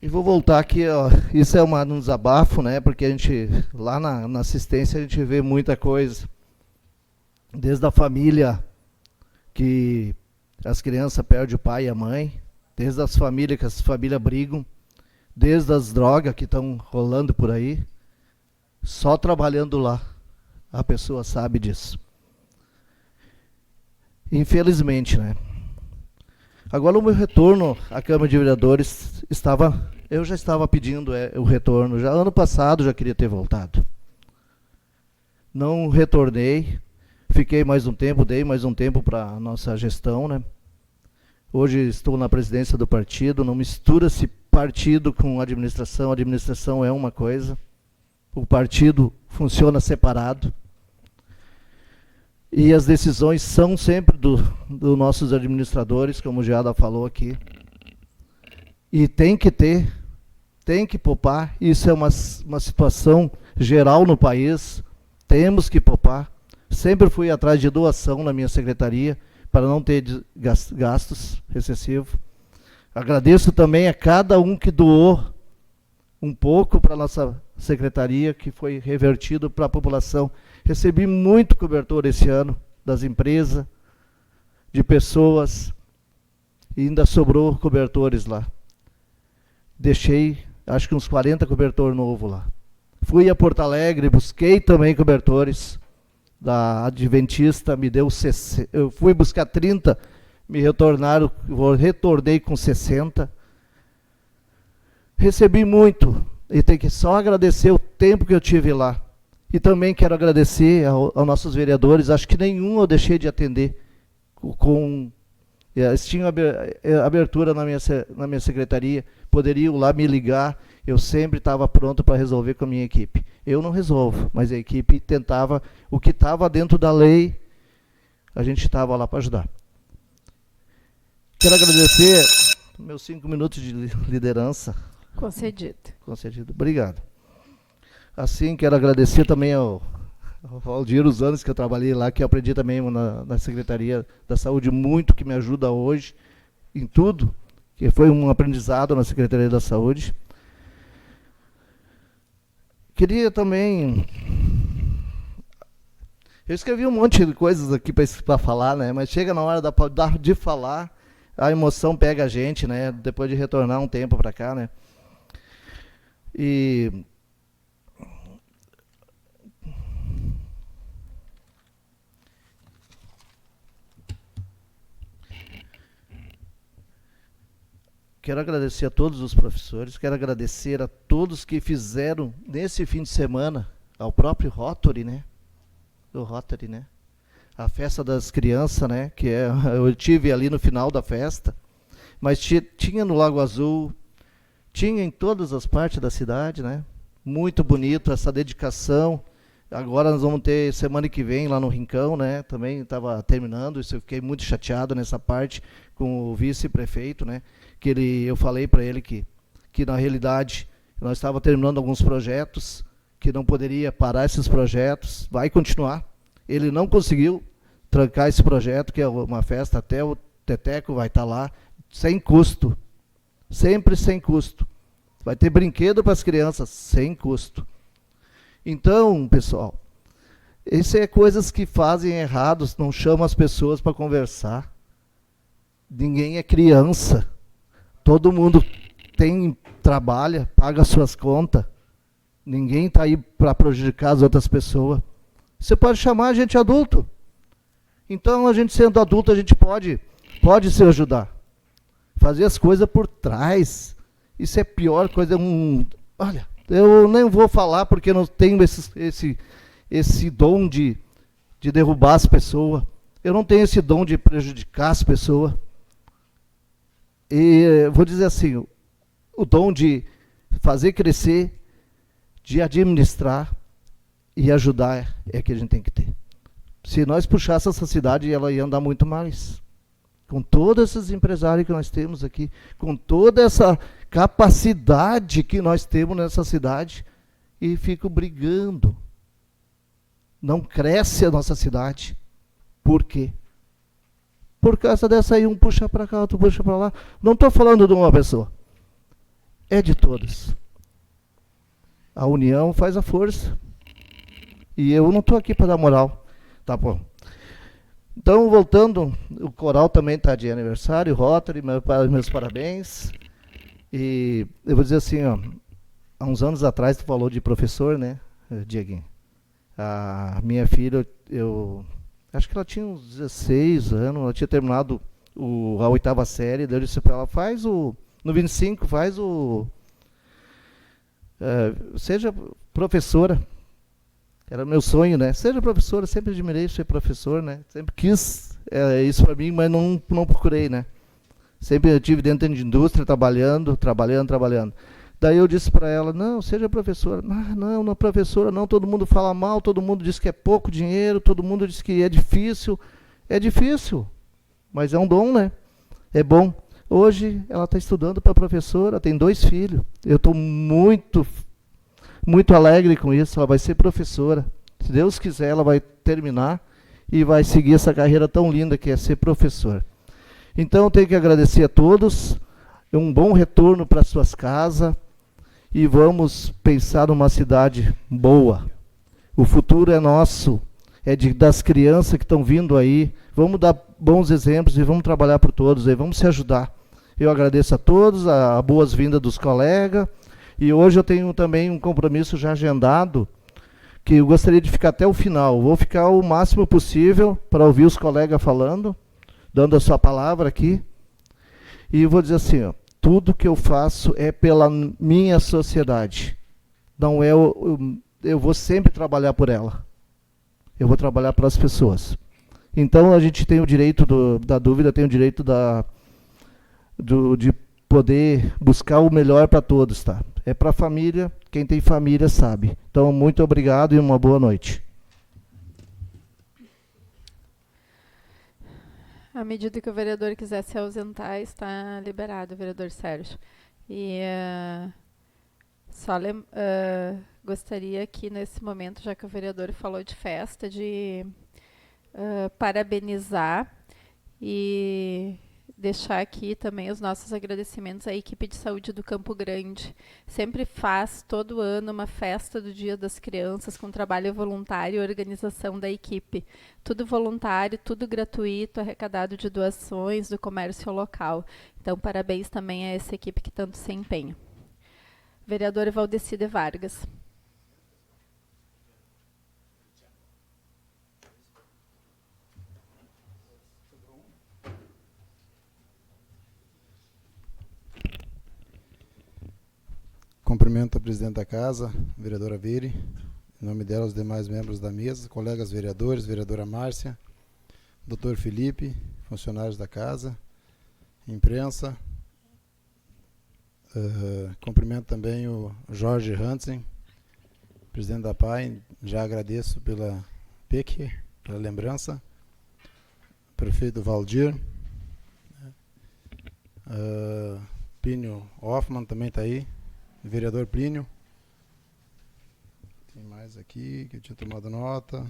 E vou voltar aqui, ó. Isso é um desabafo, né? Porque a gente, lá na assistência, a gente vê muita coisa. Desde a família, que as crianças perdem o pai e a mãe. Desde as famílias, que as famílias brigam. Desde as drogas que estão rolando por aí. Só trabalhando lá, a pessoa sabe disso. Infelizmente, né? Agora o meu retorno à Câmara de Vereadores eu já estava pedindo o retorno, já ano passado já queria ter voltado. Não retornei, fiquei mais um tempo, dei mais um tempo para a nossa gestão, né? Hoje estou na presidência do partido, não mistura-se partido com administração é uma coisa, o partido funciona separado. E as decisões são sempre dos nossos administradores, como o Geada falou aqui. E tem que poupar. Isso é uma situação geral no país. Temos que poupar. Sempre fui atrás de doação na minha secretaria, para não ter gastos excessivos. Agradeço também a cada um que doou um pouco para a nossa secretaria, que foi revertido para a população. Recebi muito cobertor esse ano, das empresas, de pessoas, e ainda sobrou cobertores lá. Deixei, acho que uns 40 cobertores novos lá. Fui a Porto Alegre, busquei também cobertores da Adventista, me deu 60, eu fui buscar 30, me retornaram, retornei com 60. Recebi muito, e tenho que só agradecer o tempo que eu tive lá. E também quero agradecer aos nossos vereadores, acho que nenhum eu deixei de atender. Eles tinham abertura na minha secretaria, poderiam lá me ligar, eu sempre estava pronto para resolver com a minha equipe. Eu não resolvo, mas a equipe tentava, o que estava dentro da lei, a gente estava lá para ajudar. Quero agradecer meus 5 minutos de liderança. Concedido. Concedido. Obrigado. Assim, quero agradecer também ao Valdir, os anos que eu trabalhei lá, que eu aprendi também na Secretaria da Saúde, muito, que me ajuda hoje em tudo, que foi um aprendizado na Secretaria da Saúde. Queria também... Eu escrevi um monte de coisas aqui para falar, né? Mas chega na hora de falar, a emoção pega a gente, né? Depois de retornar um tempo para cá, né? E... Quero agradecer a todos os professores, quero agradecer a todos que fizeram nesse fim de semana, ao próprio Rotary, né? Do Rotary, né? A festa das crianças, né? Que eu tive ali no final da festa, mas tinha no Lago Azul, tinha em todas as partes da cidade, né? Muito bonito essa dedicação. Agora nós vamos ter semana que vem lá no Rincão, né? Também estava terminando, isso eu fiquei muito chateado nessa parte com o vice-prefeito, né? Eu falei para ele que na realidade nós estávamos terminando alguns projetos, que não poderia parar esses projetos, vai continuar. Ele não conseguiu trancar esse projeto, que é uma festa, até o Teteco vai estar lá, sem custo, sempre sem custo. Vai ter brinquedo para as crianças, sem custo. Então, pessoal, isso é coisas que fazem errados, não chamam as pessoas para conversar. Ninguém é criança. Todo mundo trabalha, paga suas contas. Ninguém está aí para prejudicar as outras pessoas. Você pode chamar a gente adulto. Então, a gente sendo adulto, a gente pode se ajudar. Fazer as coisas por trás. Isso é a pior coisa. Olha, eu nem vou falar porque eu não tenho esse dom de derrubar as pessoas. Eu não tenho esse dom de prejudicar as pessoas. E vou dizer assim, o dom de fazer crescer, de administrar e ajudar é que a gente tem que ter. Se nós puxássemos essa cidade, ela ia andar muito mais. Com todos esses empresários que nós temos aqui, com toda essa capacidade que nós temos nessa cidade, e fico brigando. Não cresce a nossa cidade. Por quê? Por causa dessa aí, um puxa para cá, outro puxa para lá. Não estou falando de uma pessoa. É de todas. A união faz a força. E eu não estou aqui para dar moral. Tá bom. Então, voltando, o coral também está de aniversário, Rotary, meus parabéns. E eu vou dizer assim, ó, há uns anos atrás tu falou de professor, né, Dieguinho? A minha filha, eu acho que ela tinha uns 16 anos, ela tinha terminado a 8ª série, daí eu disse para ela, no 25, seja professora. Era meu sonho, né? Seja professora, sempre admirei ser professor, né? Sempre quis isso para mim, mas não procurei, né? Sempre eu tive dentro de indústria, trabalhando. Daí eu disse para ela, não, seja professora. Não, professora não, todo mundo fala mal, todo mundo diz que é pouco dinheiro, todo mundo diz que é difícil. É difícil, mas é um dom, né? É bom. Hoje ela está estudando para professora, tem 2 filhos. Eu estou muito alegre com isso, ela vai ser professora. Se Deus quiser, ela vai terminar e vai seguir essa carreira tão linda que é ser professor. Então, eu tenho que agradecer a todos, um bom retorno para suas casas e vamos pensar numa cidade boa. O futuro é nosso, das crianças que estão vindo aí. Vamos dar bons exemplos e vamos trabalhar por todos aí, vamos se ajudar. Eu agradeço a todos, a boas-vindas dos colegas. E hoje eu tenho também um compromisso já agendado, que eu gostaria de ficar até o final. Vou ficar o máximo possível para ouvir os colegas falando, dando a sua palavra aqui. E vou dizer assim, ó, tudo que eu faço é pela minha sociedade. Não é eu vou sempre trabalhar por ela. Eu vou trabalhar para as pessoas. Então a gente tem o direito da dúvida, tem o direito de poder buscar o melhor para todos, tá? É para a família, quem tem família sabe. Então, muito obrigado e uma boa noite. À medida que o vereador quiser se ausentar, está liberado, vereador Sérgio. E gostaria que, nesse momento, já que o vereador falou de festa, de parabenizar e deixar aqui também os nossos agradecimentos à equipe de saúde do Campo Grande. Sempre faz, todo ano, uma festa do Dia das Crianças com trabalho voluntário e organização da equipe. Tudo voluntário, tudo gratuito, arrecadado de doações do comércio local. Então, parabéns também a essa equipe que tanto se empenha. Vereadora Valdecida Vargas. Cumprimento a presidente da casa, vereadora Vire, em nome dela os demais membros da mesa, colegas vereadores, vereadora Márcia, doutor Felipe, funcionários da casa, imprensa. Cumprimento também o Jorge Hansen, presidente da PAI, já agradeço pela PEC, pela lembrança. Prefeito Valdir, Plínio Hoffmann também está aí. Vereador Plínio. Tem mais aqui que eu tinha tomado nota.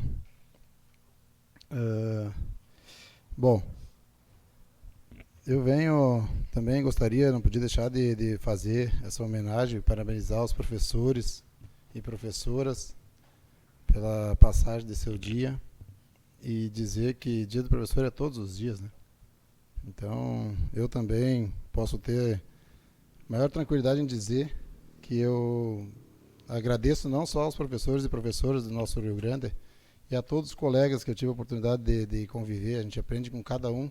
Bom, eu também gostaria, não podia deixar de fazer essa homenagem, parabenizar os professores e professoras pela passagem de seu dia e dizer que dia do professor é todos os dias, né? Então, eu também posso ter maior tranquilidade em dizer que eu agradeço não só aos professores e professoras do nosso Rio Grande e a todos os colegas que eu tive a oportunidade de conviver. A gente aprende com cada um.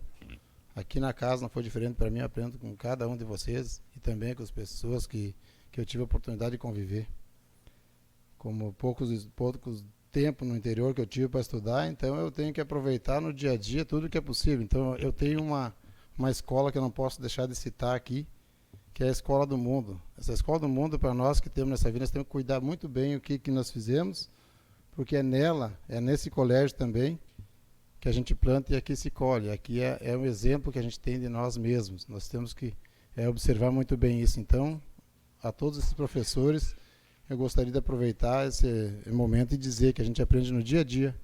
Aqui na casa não foi diferente para mim, aprendo com cada um de vocês e também com as pessoas que eu tive a oportunidade de conviver. Como poucos tempo no interior que eu tive para estudar, então eu tenho que aproveitar no dia a dia tudo que é possível. Então eu tenho uma escola que eu não posso deixar de citar aqui, que é a Escola do Mundo. Essa Escola do Mundo, para nós que temos nessa vida, nós temos que cuidar muito bem o que nós fizemos, porque é nesse colégio também, que a gente planta e aqui se colhe. Aqui é um exemplo que a gente tem de nós mesmos. Nós temos que observar muito bem isso. Então, a todos esses professores, eu gostaria de aproveitar esse momento e dizer que a gente aprende no dia a dia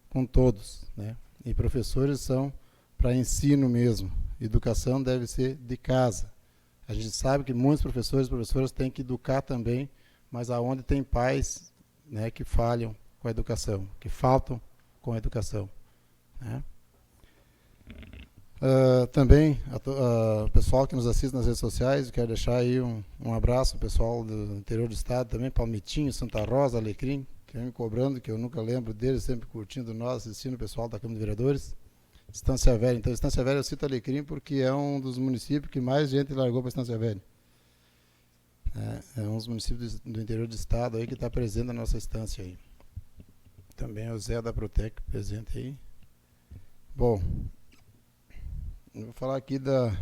com todos, né? E professores são para ensino mesmo. Educação deve ser de casa. A gente sabe que muitos professores e professoras têm que educar também, mas aonde tem pais, né, que falham com a educação, que faltam com a educação, né? Também, o pessoal que nos assiste nas redes sociais, quero deixar aí um abraço ao pessoal do interior do estado também, Palmitinho, Santa Rosa, Alecrim, que vem me cobrando, que eu nunca lembro deles, sempre curtindo nós, assistindo o pessoal da Câmara de Vereadores. Estância Velha. Então, Estância Velha eu cito Alecrim porque é um dos municípios que mais gente largou para Estância Velha. É um dos municípios do interior do estado aí que está presente na nossa estância aí. Também é o Zé da Protec presente aí. Bom, eu vou falar aqui em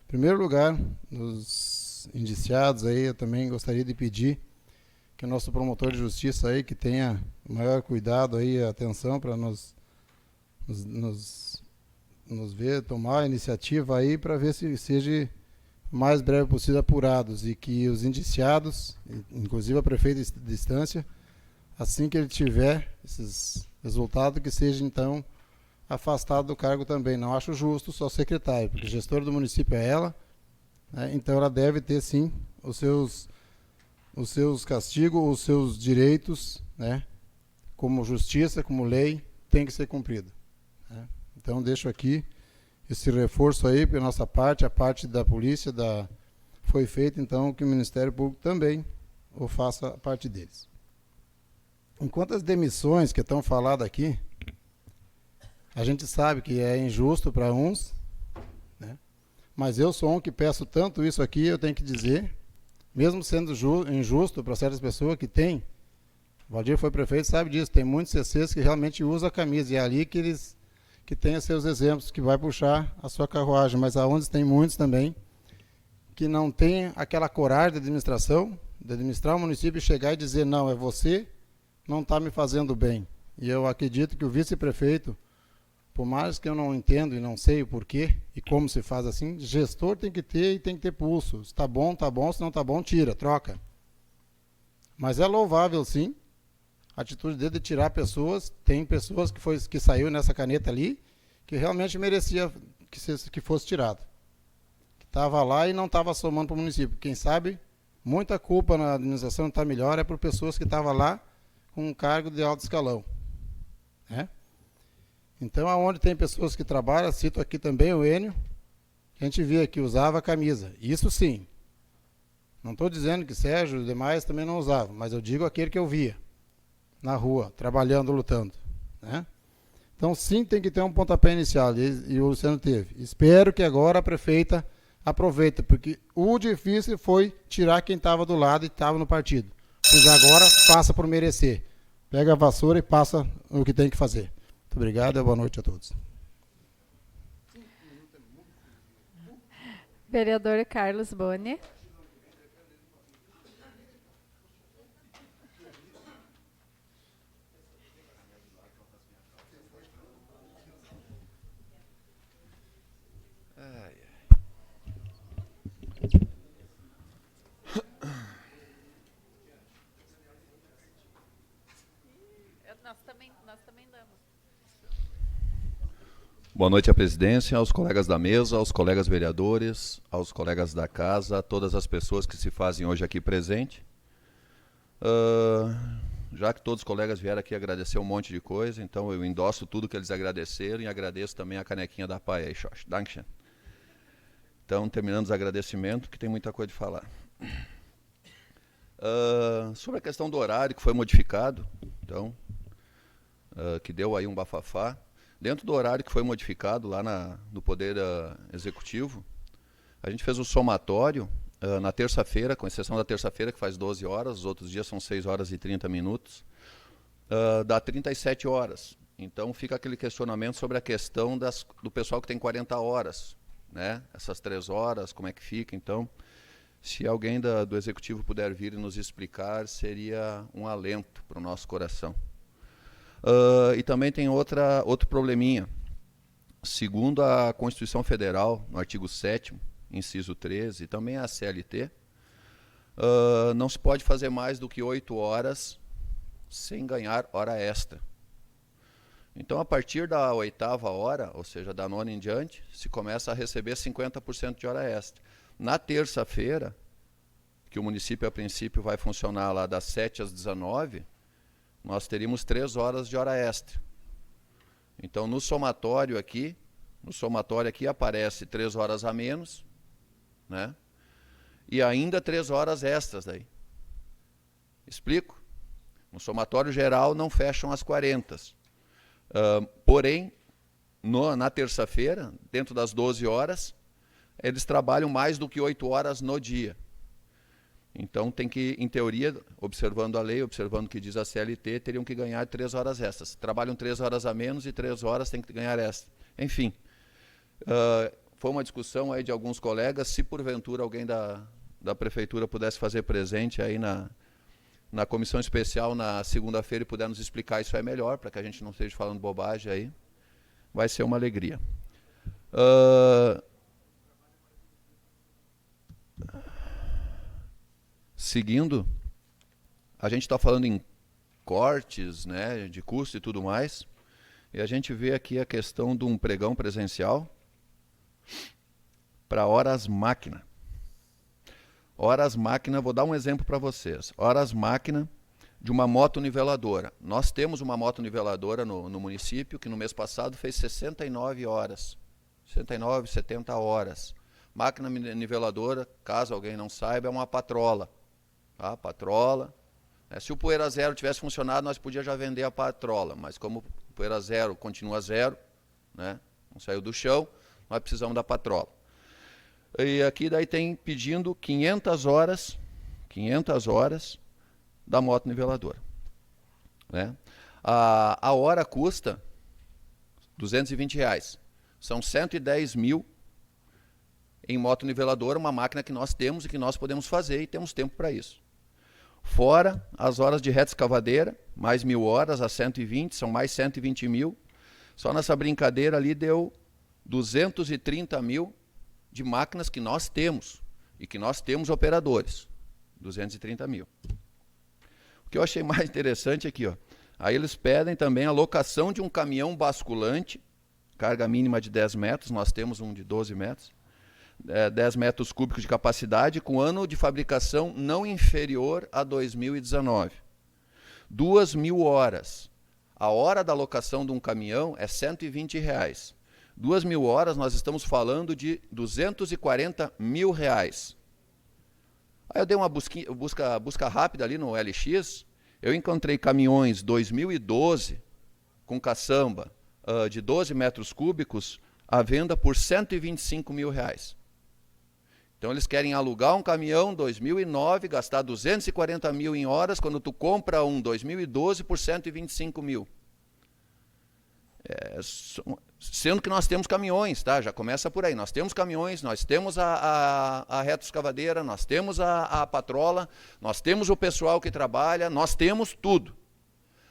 primeiro lugar, dos indiciados aí, eu também gostaria de pedir que o nosso promotor de justiça aí, que tenha maior cuidado aí, atenção para nos ver, tomar a iniciativa aí para ver se seja o mais breve possível apurados e que os indiciados, inclusive a prefeita de instância, assim que ele tiver esses resultados, que seja então afastado do cargo também. Não acho justo só o secretário, porque gestor do município é ela, né? Então ela deve ter sim os seus castigos, os seus direitos, né? Como justiça, como lei, tem que ser cumprido. Então deixo aqui esse reforço aí pela nossa parte, a parte da polícia foi feita, então que o Ministério Público também faça a parte deles. Enquanto as demissões que estão faladas aqui, a gente sabe que é injusto para uns, né? Mas eu sou um que peço tanto isso aqui, eu tenho que dizer, mesmo sendo injusto para certas pessoas que tem, o Valdir foi prefeito, sabe disso, tem muitos CCs que realmente usam a camisa, e é ali que tem os seus exemplos, que vai puxar a sua carruagem, mas aonde tem muitos também que não tem aquela coragem de administração, de administrar o município e chegar e dizer, não, é você, não está me fazendo bem. E eu acredito que o vice-prefeito, por mais que eu não entendo e não sei o porquê e como se faz assim, gestor tem que ter e tem que ter pulso. Se está bom, se não está bom, tira, troca. Mas é louvável, sim, a atitude dele de tirar pessoas. Tem pessoas que saiu nessa caneta ali, que realmente merecia que fosse tirado. estava lá e não estava somando para o município. Quem sabe, muita culpa na administração não está melhor é por pessoas que estavam lá com um cargo de alto escalão. Né? Então, aonde tem pessoas que trabalham, cito aqui também o Enio, que a gente via que usava a camisa. Isso sim. Não estou dizendo que Sérgio e os demais também não usavam, mas eu digo aquele que eu via na rua, trabalhando, lutando. Né? Então, sim, tem que ter um pontapé inicial, e o Luciano teve. Espero que agora a prefeita aproveite, porque o difícil foi tirar quem estava do lado e estava no partido. Pois agora passa por merecer. Pega a vassoura e passa o que tem que fazer. Muito obrigado e boa noite a todos. Vereador Carlos Boni. Nós também damos. Boa noite à presidência, aos colegas da mesa, aos colegas vereadores, aos colegas da casa, a todas as pessoas que se fazem hoje aqui presente. Já que todos os colegas vieram aqui agradecer um monte de coisa, então eu endosso tudo que eles agradeceram e agradeço também a canequinha da PAI aí, Xox. Dankeschön. Então, terminando os agradecimentos, que tem muita coisa de falar. Sobre a questão do horário que foi modificado, então, que deu aí um bafafá, dentro do horário que foi modificado lá no Poder Executivo, a gente fez o somatório na terça-feira, com exceção da terça-feira, que faz 12 horas, os outros dias são 6 horas e 30 minutos, dá 37 horas. Então fica aquele questionamento sobre a questão do pessoal que tem 40 horas, né? Essas 3 horas, como é que fica? Então, se alguém do Executivo puder vir e nos explicar, seria um alento para o nosso coração. E também tem outro probleminha. Segundo a Constituição Federal, no artigo 7º, inciso 13, e também a CLT, não se pode fazer mais do que 8 horas sem ganhar hora extra. Então, a partir da 8ª hora, ou seja, da 9ª em diante, se começa a receber 50% de hora extra. Na terça-feira, que o município, a princípio, vai funcionar lá das 7 às 19, nós teríamos 3 horas de hora extra. Então, no somatório aqui aparece 3 horas a menos, né? E ainda 3 horas extras daí. Explico? No somatório geral não fecham as 40. Porém, na terça-feira, dentro das 12 horas, eles trabalham mais do que 8 horas no dia. Então, tem que, em teoria, observando a lei, observando o que diz a CLT, teriam que ganhar 3 horas extras. Trabalham 3 horas a menos e 3 horas tem que ganhar extra. Enfim, foi uma discussão aí de alguns colegas. Se, porventura, alguém da Prefeitura pudesse fazer presente aí na comissão especial na segunda-feira e puder nos explicar, isso é melhor, para que a gente não esteja falando bobagem aí. Vai ser uma alegria. Seguindo, a gente está falando em cortes, né, de custo e tudo mais, e a gente vê aqui a questão de um pregão presencial para horas máquina. Horas máquina, vou dar um exemplo para vocês. Horas máquina de uma moto niveladora. Nós temos uma moto niveladora no município que no mês passado fez 69 horas. 69, 70 horas. Máquina niveladora, caso alguém não saiba, é uma patrola. Tá? Patrola. Se o Poeira Zero tivesse funcionado, nós podíamos já vender a patrola, mas como o Poeira Zero continua zero, né, não saiu do chão, nós precisamos da patrola. E aqui daí tem pedindo 500 horas da moto niveladora. Né? A hora custa R$220. São 110 mil em moto niveladora, uma máquina que nós temos e que nós podemos fazer e temos tempo para isso. Fora as horas de reta escavadeira, mais 1.000 horas, a 120, são mais 120 mil. Só nessa brincadeira ali deu 230 mil de máquinas que nós temos e que nós temos operadores. 230 mil. O que eu achei mais interessante aqui, ó. Aí eles pedem também a locação de um caminhão basculante, carga mínima de 10 metros, nós temos um de 12 metros, 10 metros cúbicos de capacidade, com ano de fabricação não inferior a 2019. 2.000 horas. A hora da locação de um caminhão é R$ 120. 2.000 horas, nós estamos falando de R$ 240 mil. Aí eu dei uma busca rápida ali no LX, eu encontrei caminhões 2012 com caçamba de 12 metros cúbicos à venda por R$ 125 mil. Então eles querem alugar um caminhão 2009, gastar 240 mil em horas, quando tu compra um 2012 por 125 mil. Sendo que nós temos caminhões, tá? Já começa por aí. Nós temos caminhões, nós temos a retroescavadeira, nós temos a patrola, nós temos o pessoal que trabalha, nós temos tudo.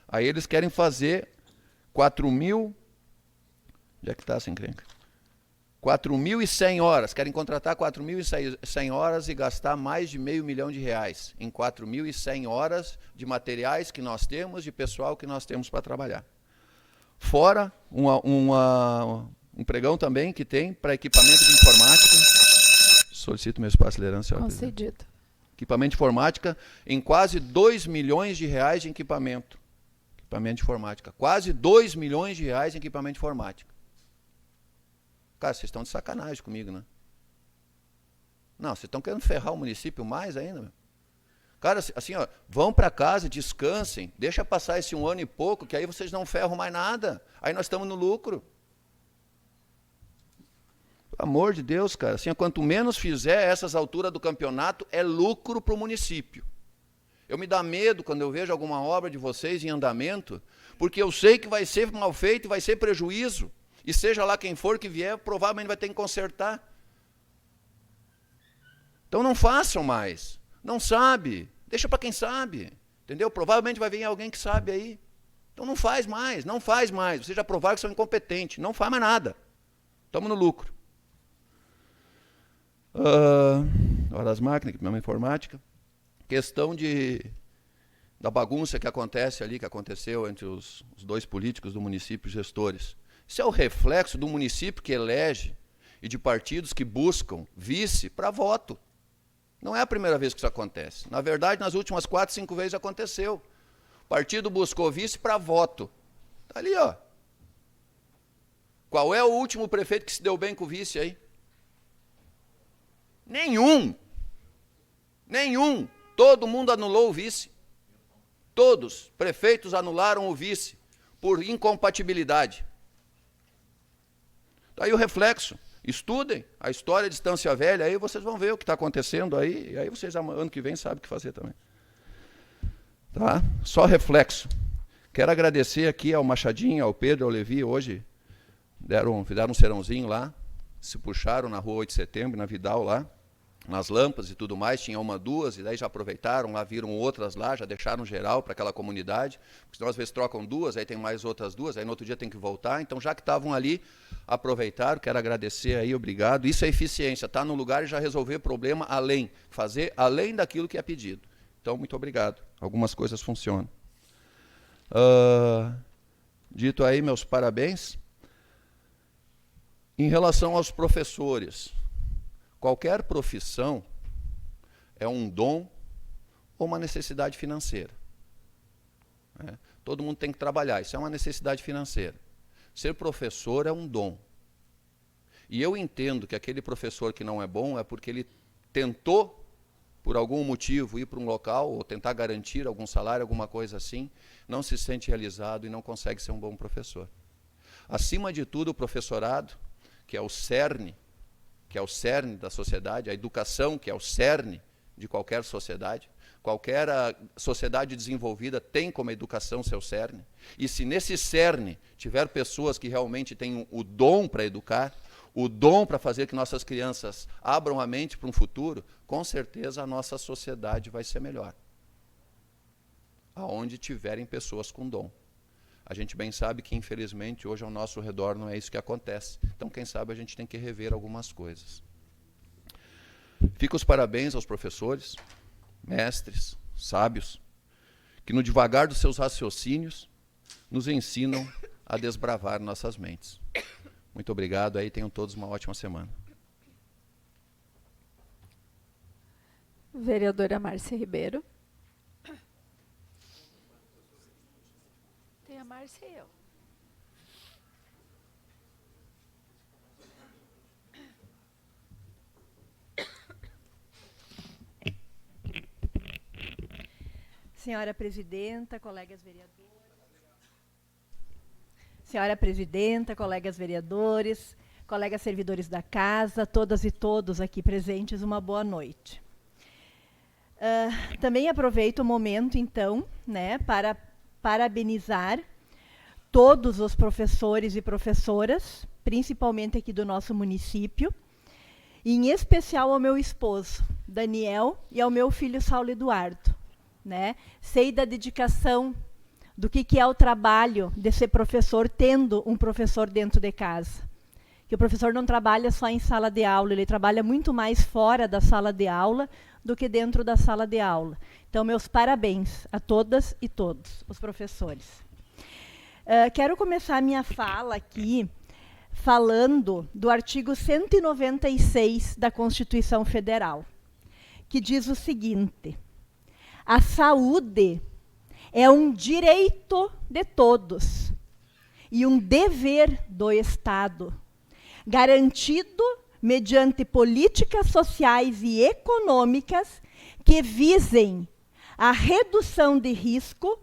Aí eles querem fazer 4.000... Onde é que está essa encrenca? 4.100 horas. Querem contratar 4.100 horas e gastar mais de R$500 mil em 4.100 horas de materiais que nós temos, de pessoal que nós temos para trabalhar. Fora um pregão também que tem para equipamento de informática. Solicito meu espaço de liderança. Concedido. Equipamento de informática em quase R$2 milhões de equipamento. Equipamento de informática. Quase R$2 milhões em equipamento de informática. Cara, vocês estão de sacanagem comigo, né? Não, vocês estão querendo ferrar o município mais ainda, meu. Cara, assim, ó, vão para casa, descansem, deixa passar esse 1 ano e pouco, que aí vocês não ferram mais nada. Aí nós estamos no lucro. Pelo amor de Deus, cara, assim, quanto menos fizer essas alturas do campeonato, é lucro para o município. Eu me dá medo quando eu vejo alguma obra de vocês em andamento, porque eu sei que vai ser mal feito e vai ser prejuízo. E seja lá quem for que vier, provavelmente vai ter que consertar. Então não façam mais. Não sabe, deixa para quem sabe, entendeu? Provavelmente vai vir alguém que sabe aí. Então não faz mais, não faz mais. Vocês já provaram que são incompetentes, não faz mais nada. Estamos no lucro. Hora das máquinas, equipamento informática. Questão da bagunça que acontece ali, que aconteceu entre os dois políticos do município, gestores. Isso é o reflexo do município que elege e de partidos que buscam vice para voto. Não é a primeira vez que isso acontece. Na verdade, nas últimas 4, 5 vezes aconteceu. O partido buscou vice para voto. Está ali, ó. Qual é o último prefeito que se deu bem com o vice aí? Nenhum. Nenhum. Todo mundo anulou o vice. Todos prefeitos anularam o vice por incompatibilidade. Está aí o reflexo. Estudem a história de Estância Velha, aí vocês vão ver o que está acontecendo aí, e aí vocês, ano que vem, sabem o que fazer também. Tá? Só reflexo. Quero agradecer aqui ao Machadinho, ao Pedro, ao Levi, hoje, fizeram um serãozinho lá, se puxaram na rua 8 de setembro, na Vidal lá, nas lâmpadas e tudo mais, tinha uma, duas, e daí já aproveitaram, lá viram outras lá, já deixaram geral para aquela comunidade, porque senão às vezes trocam duas, aí tem mais outras duas, aí no outro dia tem que voltar, então já que estavam ali, aproveitaram, quero agradecer aí, obrigado. Isso é eficiência, estar no lugar e já resolver problema além, fazer além daquilo que é pedido. Então, muito obrigado. Algumas coisas funcionam. Dito aí, meus parabéns. Em relação aos professores, qualquer profissão é um dom ou uma necessidade financeira. Todo mundo tem que trabalhar, isso é uma necessidade financeira. Ser professor é um dom. E eu entendo que aquele professor que não é bom é porque ele tentou, por algum motivo, ir para um local ou tentar garantir algum salário, alguma coisa assim, não se sente realizado e não consegue ser um bom professor. Acima de tudo, o professorado, que é o cerne da sociedade, a educação, que é o cerne de qualquer sociedade. Qualquer sociedade desenvolvida tem como educação seu cerne. E se nesse cerne tiver pessoas que realmente têm o dom para educar, o dom para fazer que nossas crianças abram a mente para um futuro, com certeza a nossa sociedade vai ser melhor. Aonde tiverem pessoas com dom. A gente bem sabe que, infelizmente, hoje ao nosso redor não é isso que acontece. Então, quem sabe, a gente tem que rever algumas coisas. Fico os parabéns aos professores, mestres, sábios, que no devagar dos seus raciocínios nos ensinam a desbravar nossas mentes. Muito obrigado, aí tenham todos uma ótima semana. Vereadora Márcia Ribeiro. Tem a Márcia e eu. Senhora Presidenta, colegas vereadores. Senhora Presidenta, colegas vereadores, colegas servidores da casa, todas e todos aqui presentes, uma boa noite. Também aproveito o momento, então, né, para parabenizar todos os professores e professoras, principalmente aqui do nosso município, e em especial ao meu esposo, Daniel, e ao meu filho, Saulo Eduardo. Né? Sei da dedicação do que é o trabalho de ser professor, tendo um professor dentro de casa. Que o professor não trabalha só em sala de aula, ele trabalha muito mais fora da sala de aula do que dentro da sala de aula. Então, meus parabéns a todas e todos os professores. Quero começar a minha fala aqui falando do artigo 196 da Constituição Federal, que diz o seguinte: a saúde é um direito de todos e um dever do Estado, garantido mediante políticas sociais e econômicas que visem a redução de risco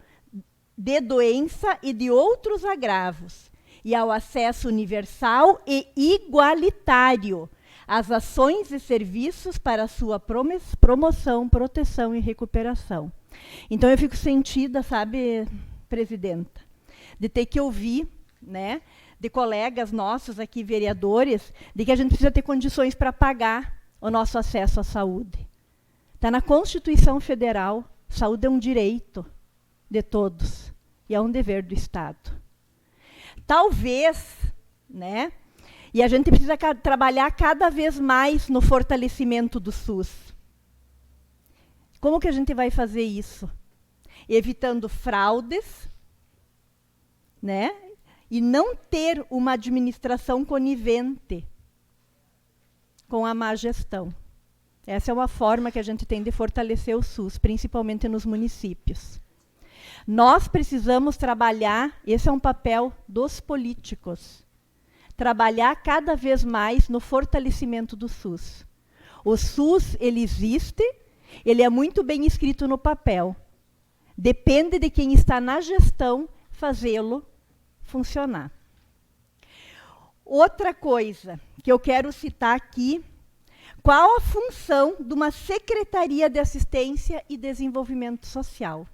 de doença e de outros agravos, e ao acesso universal e igualitário às ações e serviços para sua promoção, proteção e recuperação. Então, eu fico sentida, sabe, Presidenta, de ter que ouvir, né, de colegas nossos aqui, vereadores, de que a gente precisa ter condições para pagar o nosso acesso à saúde. Está na Constituição Federal, saúde é um direito de todos e é um dever do Estado. Talvez, né, e a gente precisa trabalhar cada vez mais no fortalecimento do SUS. Como que a gente vai fazer isso? Evitando fraudes, né? E não ter uma administração conivente com a má gestão. Essa é uma forma que a gente tem de fortalecer o SUS, principalmente nos municípios. Nós precisamos trabalhar, esse é um papel dos políticos, trabalhar cada vez mais no fortalecimento do SUS. O SUS, ele existe, ele é muito bem escrito no papel. Depende de quem está na gestão fazê-lo funcionar. Outra coisa que eu quero citar aqui, qual a função de uma Secretaria de Assistência e Desenvolvimento Social?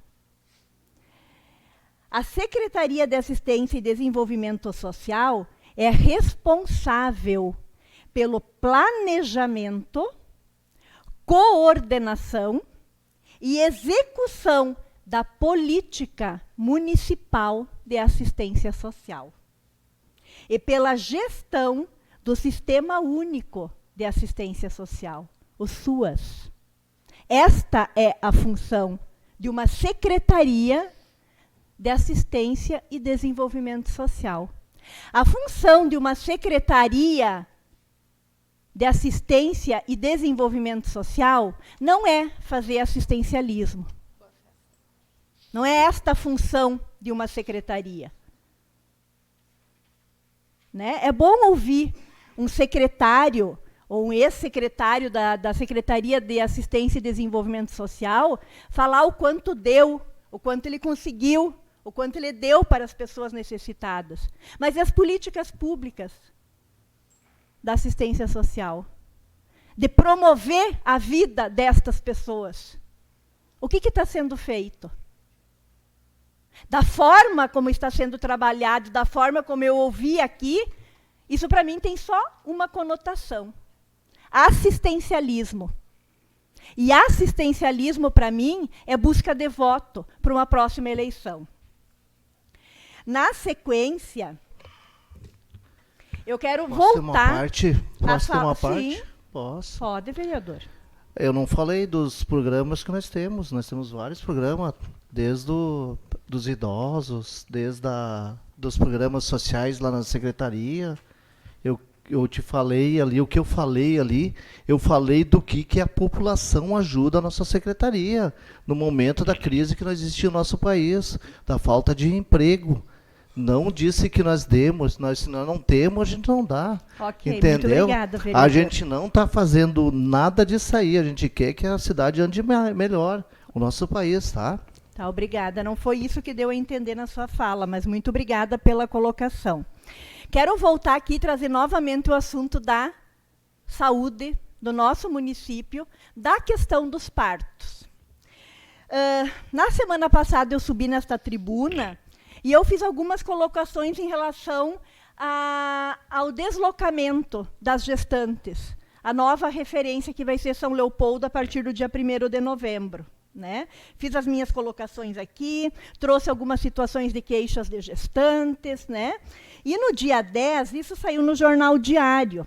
A Secretaria de Assistência e Desenvolvimento Social é responsável pelo planejamento, coordenação e execução da política municipal de assistência social e pela gestão do Sistema Único de Assistência Social, o SUAS. Esta é a função de uma Secretaria de Assistência e Desenvolvimento Social. A função de uma Secretaria de Assistência e Desenvolvimento Social não é fazer assistencialismo. Não é esta a função de uma secretaria. Né? É bom ouvir um secretário ou um ex-secretário da Secretaria de Assistência e Desenvolvimento Social falar o quanto deu, o quanto ele conseguiu, o quanto ele deu para as pessoas necessitadas. Mas e as políticas públicas da assistência social? De promover a vida destas pessoas. O que está sendo feito? Da forma como está sendo trabalhado, da forma como eu ouvi aqui, isso para mim tem só uma conotação. Assistencialismo. E assistencialismo, para mim, é busca de voto para uma próxima eleição. Na sequência, eu quero voltar Posso ter uma parte? Sim. Posso. Pode, vereador. Eu não falei dos programas que nós temos. Nós temos vários programas, desde dos idosos, desde dos programas sociais lá na secretaria. Eu eu te falei ali, o que eu falei ali, eu falei do que a população ajuda a nossa secretaria no momento da crise que nós existe no nosso país, da falta de emprego. Não disse que nós demos, se nós não temos, a gente não dá. Ok, entendeu? muito obrigada, vereador. A gente não está fazendo nada disso aí, a gente quer que a cidade ande melhor, o nosso país, tá? Tá, obrigada. Não foi isso que deu a entender na sua fala, mas muito obrigada pela colocação. Quero voltar aqui e trazer novamente o assunto da saúde do nosso município, da questão dos partos. Na semana passada eu subi nesta tribuna e eu fiz algumas colocações em relação ao deslocamento das gestantes, a nova referência que vai ser São Leopoldo a partir do dia 1º de novembro. Né? Fiz as minhas colocações aqui, trouxe algumas situações de queixas de gestantes, né? E no dia 10, isso saiu no Jornal Diário,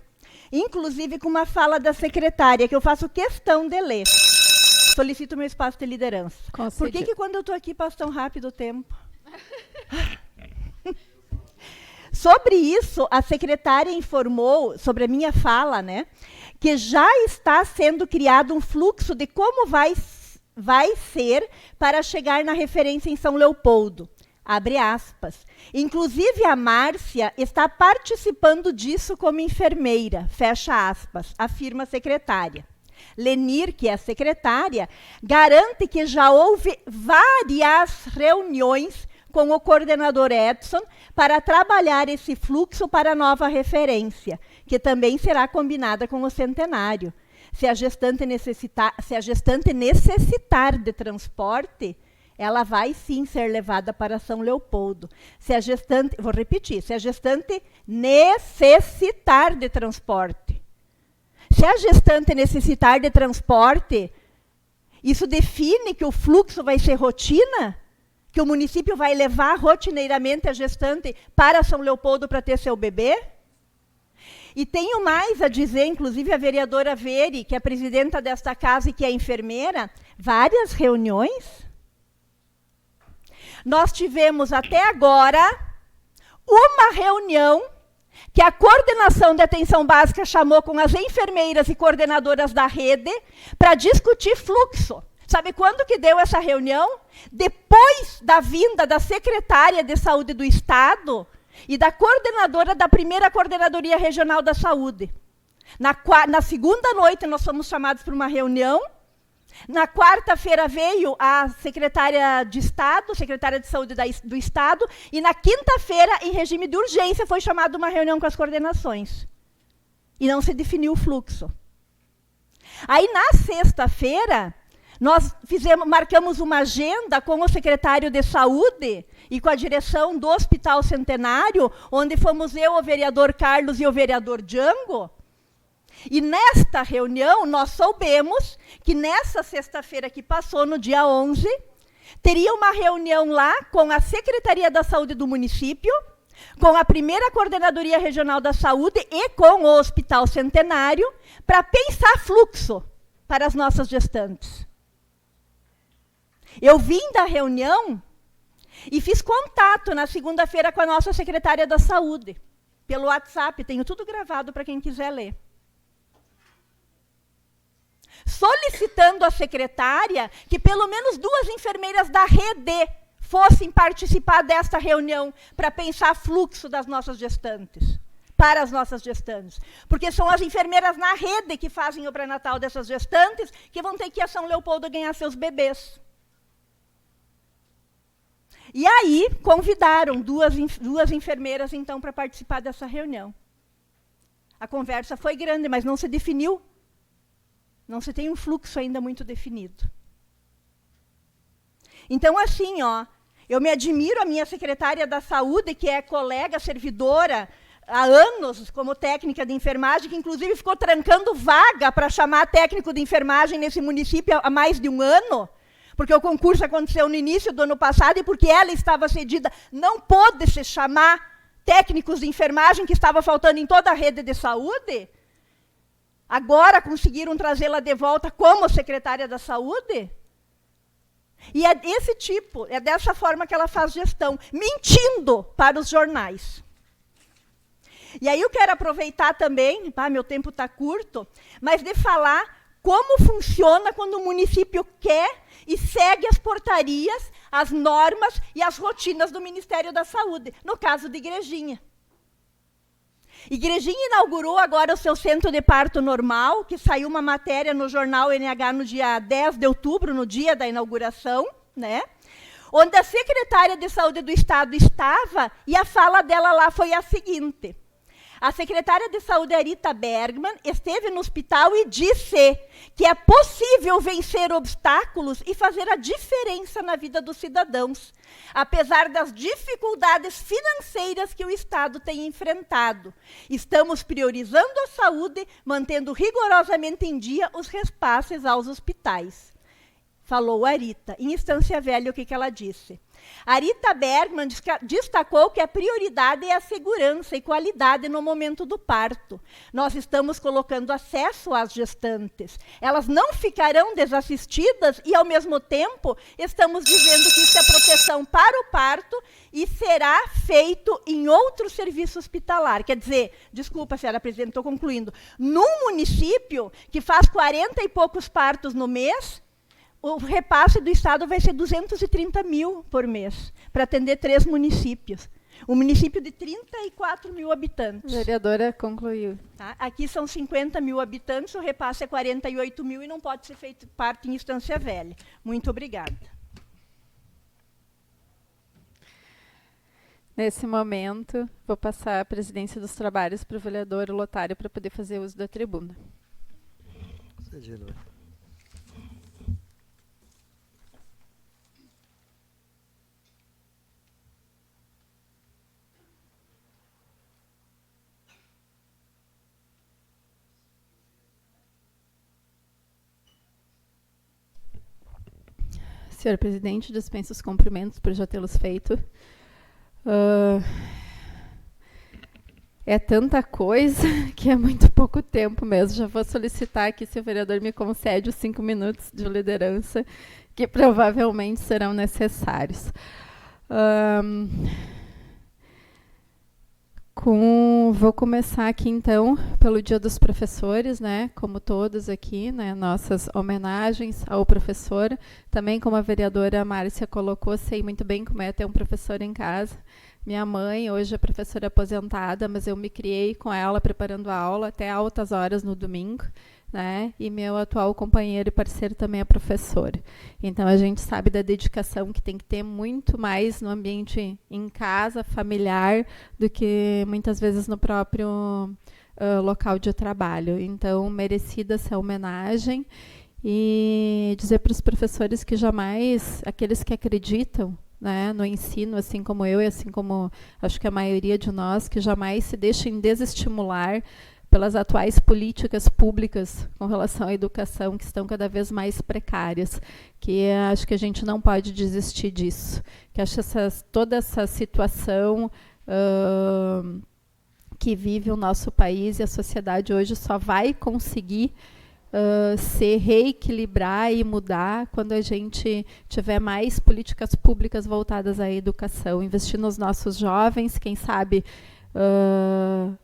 inclusive com uma fala da secretária, que eu faço questão de ler. Solicito meu espaço de liderança. Por que quando eu estou aqui passa tão rápido o tempo? Sobre isso, a secretária informou, sobre a minha fala, né, que já está sendo criado um fluxo de como vai ser para chegar na referência em São Leopoldo. Abre aspas. Inclusive, a Márcia está participando disso como enfermeira. Fecha aspas, afirma a secretária. Lenir, que é a secretária, garante que já houve várias reuniões com o coordenador Edson para trabalhar esse fluxo para a nova referência, que também será combinada com o centenário. Se a gestante necessitar de transporte, ela vai sim ser levada para São Leopoldo. Se a gestante, vou repetir, se a gestante necessitar de transporte. Se a gestante necessitar de transporte, isso define que o fluxo vai ser rotina? Que o município vai levar rotineiramente a gestante para São Leopoldo para ter seu bebê? E tenho mais a dizer, inclusive a vereadora Veri, que é a presidenta desta casa e que é enfermeira, várias reuniões. Nós tivemos até agora uma reunião que a coordenação de atenção básica chamou com as enfermeiras e coordenadoras da rede para discutir fluxo. Sabe quando que deu essa reunião? Depois da vinda da secretária de saúde do Estado e da coordenadora da primeira Coordenadoria Regional da Saúde. Na segunda noite, nós fomos chamados para uma reunião. Na quarta-feira veio a secretária de Estado, secretária de Saúde do Estado, e na quinta-feira, em regime de urgência, foi chamada uma reunião com as coordenações. E não se definiu o fluxo. Aí, na sexta-feira, nós marcamos uma agenda com o secretário de Saúde e com a direção do Hospital Centenário, onde fomos eu, o vereador Carlos e o vereador Django. E nesta reunião, nós soubemos que nessa sexta-feira que passou, no dia 11, teria uma reunião lá com a Secretaria da Saúde do município, com a primeira Coordenadoria Regional da Saúde e com o Hospital Centenário, para pensar fluxo para as nossas gestantes. Eu vim da reunião e fiz contato na segunda-feira com a nossa secretária da Saúde, pelo WhatsApp, tenho tudo gravado para quem quiser ler. Solicitando à secretária que pelo menos 2 enfermeiras da rede fossem participar desta reunião para pensar fluxo das nossas gestantes, para as nossas gestantes. Porque são as enfermeiras na rede que fazem o pré-natal dessas gestantes que vão ter que ir a São Leopoldo ganhar seus bebês. E aí, convidaram duas enfermeiras, então, para participar dessa reunião. A conversa foi grande, mas não se definiu. Não se tem um fluxo ainda muito definido. Então, assim, eu me admiro a minha secretária da Saúde, que é colega, servidora, há anos, como técnica de enfermagem, que inclusive ficou trancando vaga para chamar técnico de enfermagem nesse município há mais de um ano, porque o concurso aconteceu no início do ano passado e porque ela estava cedida, não pôde se chamar técnicos de enfermagem, que estava faltando em toda a rede de saúde. Agora conseguiram trazê-la de volta como secretária da Saúde? E é desse tipo, é dessa forma que ela faz gestão, mentindo para os jornais. E aí eu quero aproveitar também, meu tempo está curto, mas de falar como funciona quando o município quer e segue as portarias, as normas e as rotinas do Ministério da Saúde, no caso de Igrejinha. Igrejinha inaugurou agora o seu centro de parto normal, que saiu uma matéria no jornal NH no dia 10 de outubro, no dia da inauguração, né? Onde a secretária de Saúde do Estado estava, e a fala dela lá foi a seguinte: a secretária de Saúde, Arita Bergman, esteve no hospital e disse que é possível vencer obstáculos e fazer a diferença na vida dos cidadãos, apesar das dificuldades financeiras que o Estado tem enfrentado. Estamos priorizando a saúde, mantendo rigorosamente em dia os repasses aos hospitais. Falou a Arita. Em Estância Velha, o que ela disse? A Arita Bergman destacou que a prioridade é a segurança e qualidade no momento do parto. Nós estamos colocando acesso às gestantes. Elas não ficarão desassistidas e, ao mesmo tempo, estamos dizendo que isso é proteção para o parto e será feito em outro serviço hospitalar. Quer dizer, desculpa, senhora presidente, estou concluindo. Num município que faz 40 e poucos partos no mês, o repasse do Estado vai ser 230 mil por mês, para atender 3 municípios. Um município de 34 mil habitantes. A vereadora concluiu. Tá? Aqui são 50 mil habitantes, o repasse é 48 mil e não pode ser feito parto em Estância Velha. Muito obrigada. Nesse momento, vou passar a presidência dos trabalhos para o vereador Lotário para poder fazer uso da tribuna. Senhor presidente, dispenso os cumprimentos por já tê-los feito. É tanta coisa que é muito pouco tempo mesmo. Já vou solicitar aqui se o vereador me concede os 5 minutos de liderança, que provavelmente serão necessários. Vou começar aqui, então, pelo Dia dos Professores, né? Como todos aqui, né? Nossas homenagens ao professor. Também, como a vereadora Márcia colocou, sei muito bem como é ter um professor em casa. Minha mãe, hoje é professora aposentada, mas eu me criei com ela preparando a aula até altas horas no domingo, né? E meu atual companheiro e parceiro também é professor. Então, a gente sabe da dedicação que tem que ter muito mais no ambiente em casa, familiar, do que muitas vezes no próprio local de trabalho. Então, merecida essa homenagem. E dizer para os professores que jamais, aqueles que acreditam, né, no ensino, assim como eu e assim como acho que a maioria de nós, que jamais se deixem desestimular pelas atuais políticas públicas com relação à educação, que estão cada vez mais precárias, que acho que a gente não pode desistir disso, que acho toda essa situação que vive o nosso país e a sociedade hoje só vai conseguir se reequilibrar e mudar quando a gente tiver mais políticas públicas voltadas à educação, investir nos nossos jovens, quem sabe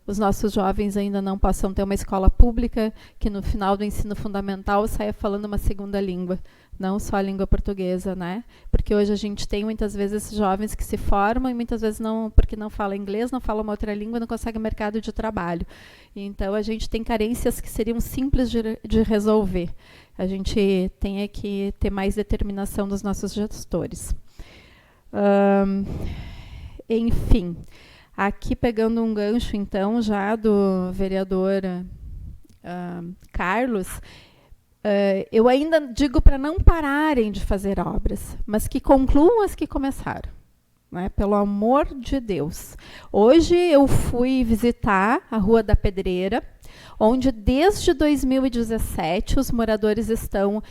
os nossos jovens ainda não possam ter uma escola pública que no final do ensino fundamental saia falando uma segunda língua, não só a língua portuguesa, né? Porque hoje a gente tem muitas vezes jovens que se formam e muitas vezes não, porque não falam inglês, não falam uma outra língua, não conseguem mercado de trabalho. Então a gente tem carências que seriam simples de resolver. A gente tem que ter mais determinação dos nossos gestores. Enfim, aqui pegando um gancho, então, já do vereador Carlos, eu ainda digo para não pararem de fazer obras, mas que concluam as que começaram, né? Pelo amor de Deus. Hoje eu fui visitar a Rua da Pedreira, onde desde 2017 os moradores estão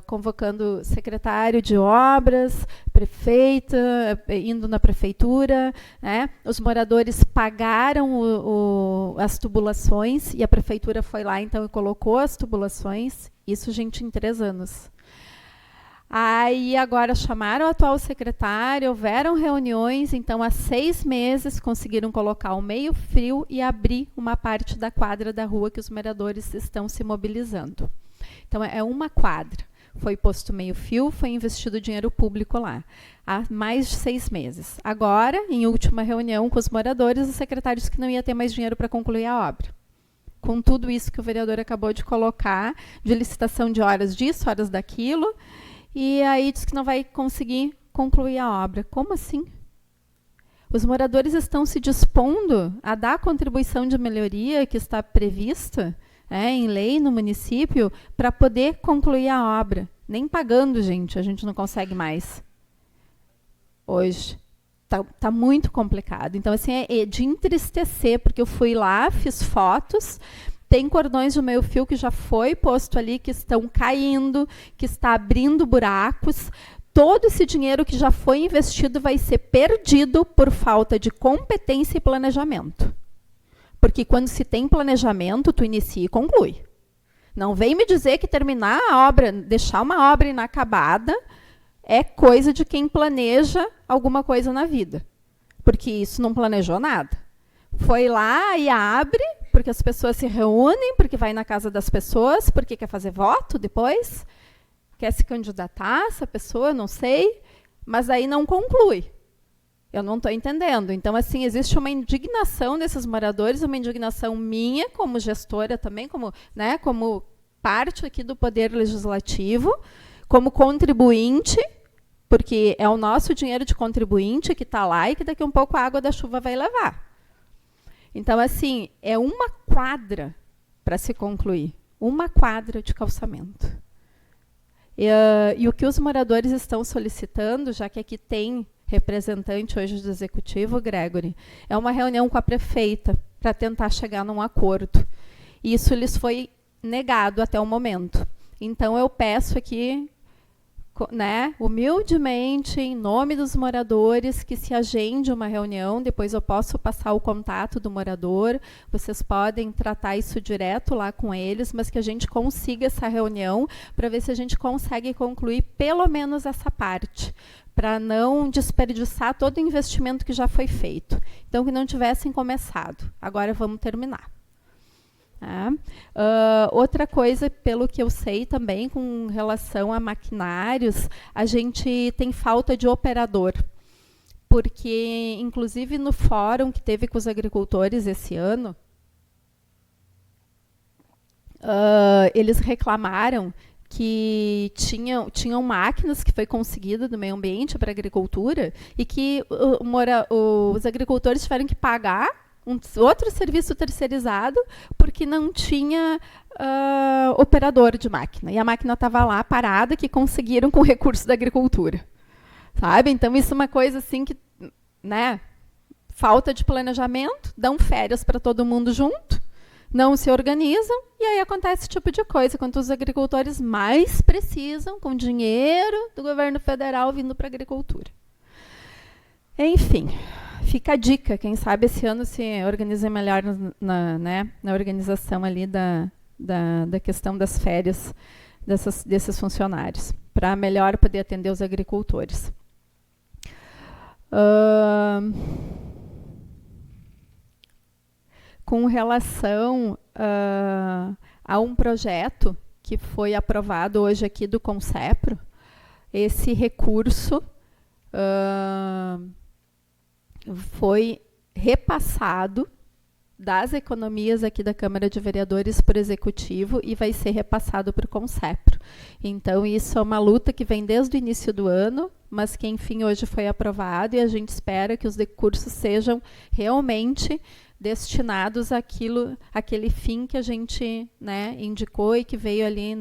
convocando secretário de obras, prefeita, indo na prefeitura, né? Os moradores pagaram as tubulações e a prefeitura foi lá então e colocou as tubulações, isso, gente, em 3 anos. Aí agora chamaram o atual secretário, houveram reuniões, então há 6 meses conseguiram colocar o meio-fio e abrir uma parte da quadra da rua que os moradores estão se mobilizando. Então é uma quadra. Foi posto meio-fio, foi investido dinheiro público lá, há mais de 6 meses. Agora, em última reunião com os moradores, os secretários que não ia ter mais dinheiro para concluir a obra. Com tudo isso que o vereador acabou de colocar, de licitação de horas disso, horas daquilo, e aí diz que não vai conseguir concluir a obra. Como assim? Os moradores estão se dispondo a dar a contribuição de melhoria que está prevista em lei no município para poder concluir a obra. Nem pagando, gente, a gente não consegue mais. Hoje. Tá muito complicado. Então, assim, é de entristecer, porque eu fui lá, fiz fotos, tem cordões de meio-fio que já foi posto ali, que estão caindo, que está abrindo buracos. Todo esse dinheiro que já foi investido vai ser perdido por falta de competência e planejamento. Porque quando se tem planejamento, tu inicia e conclui. Não vem me dizer que terminar a obra, deixar uma obra inacabada, é coisa de quem planeja alguma coisa na vida. Porque isso não planejou nada. Foi lá e abre, porque as pessoas se reúnem, porque vai na casa das pessoas, porque quer fazer voto depois, quer se candidatar, essa pessoa, não sei, mas aí não conclui. Eu não estou entendendo. Então, assim, existe uma indignação desses moradores, uma indignação minha, como gestora também, como parte aqui do Poder Legislativo, como contribuinte, porque é o nosso dinheiro de contribuinte que está lá e que daqui a um pouco a água da chuva vai levar. Então, assim, é uma quadra para se concluir. Uma quadra de calçamento. E o que os moradores estão solicitando, já que aqui tem representante hoje do Executivo, Gregory, é uma reunião com a prefeita para tentar chegar num acordo. Isso lhes foi negado até o momento. Então, eu peço aqui, humildemente, em nome dos moradores, que se agende uma reunião, depois eu posso passar o contato do morador, vocês podem tratar isso direto lá com eles, mas que a gente consiga essa reunião para ver se a gente consegue concluir pelo menos essa parte, para não desperdiçar todo o investimento que já foi feito. Então, que não tivessem começado. Agora vamos terminar. Outra coisa, pelo que eu sei também, com relação a maquinários, a gente tem falta de operador. Porque, inclusive, no fórum que teve com os agricultores esse ano, eles reclamaram que tinham máquinas que foi conseguido do meio ambiente para a agricultura e que os agricultores tiveram que pagar outro serviço terceirizado porque não tinha operador de máquina. E a máquina estava lá parada, que conseguiram com recurso da agricultura. Sabe? Então, isso é uma coisa assim que, falta de planejamento, dão férias para todo mundo junto, não se organizam, e aí acontece esse tipo de coisa, quando os agricultores mais precisam, com dinheiro do governo federal vindo para a agricultura. Enfim, fica a dica, quem sabe esse ano se organiza melhor na organização ali da questão das férias desses funcionários, para melhor poder atender os agricultores. Com relação a um projeto que foi aprovado hoje aqui do Concepro, esse recurso foi repassado das economias aqui da Câmara de Vereadores para o Executivo e vai ser repassado para o Concepro. Então, isso é uma luta que vem desde o início do ano, mas que, enfim, hoje foi aprovado, e a gente espera que os recursos sejam realmente destinados àquele fim que a gente indicou e que veio ali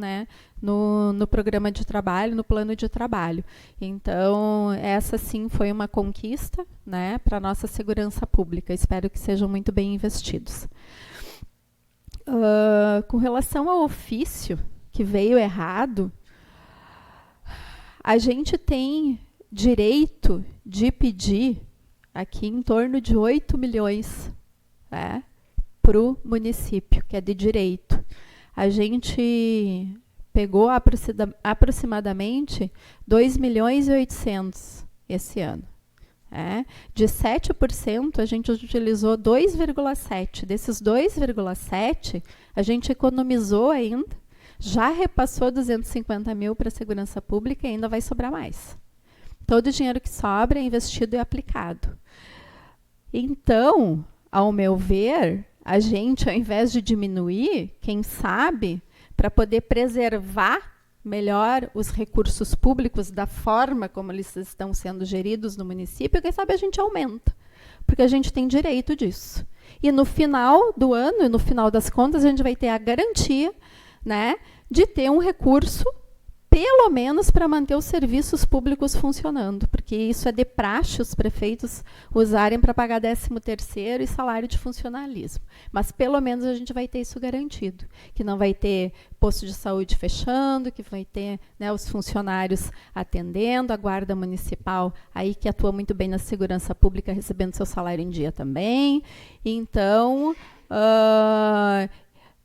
no programa de trabalho, no plano de trabalho. Então, essa sim foi uma conquista para a nossa segurança pública. Espero que sejam muito bem investidos. Com relação ao ofício que veio errado, a gente tem direito de pedir aqui em torno de 8 milhões para o município, que é de direito. A gente pegou aproximadamente 2.800.000 esse ano. De 7%, a gente utilizou 2,7%. Desses 2,7%, a gente economizou ainda, já repassou 250 mil para a segurança pública e ainda vai sobrar mais. Todo o dinheiro que sobra é investido e aplicado. Então, ao meu ver, a gente, ao invés de diminuir, quem sabe, para poder preservar melhor os recursos públicos da forma como eles estão sendo geridos no município, quem sabe a gente aumenta, porque a gente tem direito disso. E no final do ano, no final das contas, a gente vai ter a garantia, né, de ter um recurso, pelo menos para manter os serviços públicos funcionando, porque isso é de praxe os prefeitos usarem para pagar 13º e salário de funcionalismo. Mas pelo menos a gente vai ter isso garantido, que não vai ter posto de saúde fechando, que vai ter, né, os funcionários atendendo, a guarda municipal aí que atua muito bem na segurança pública recebendo seu salário em dia também. Então,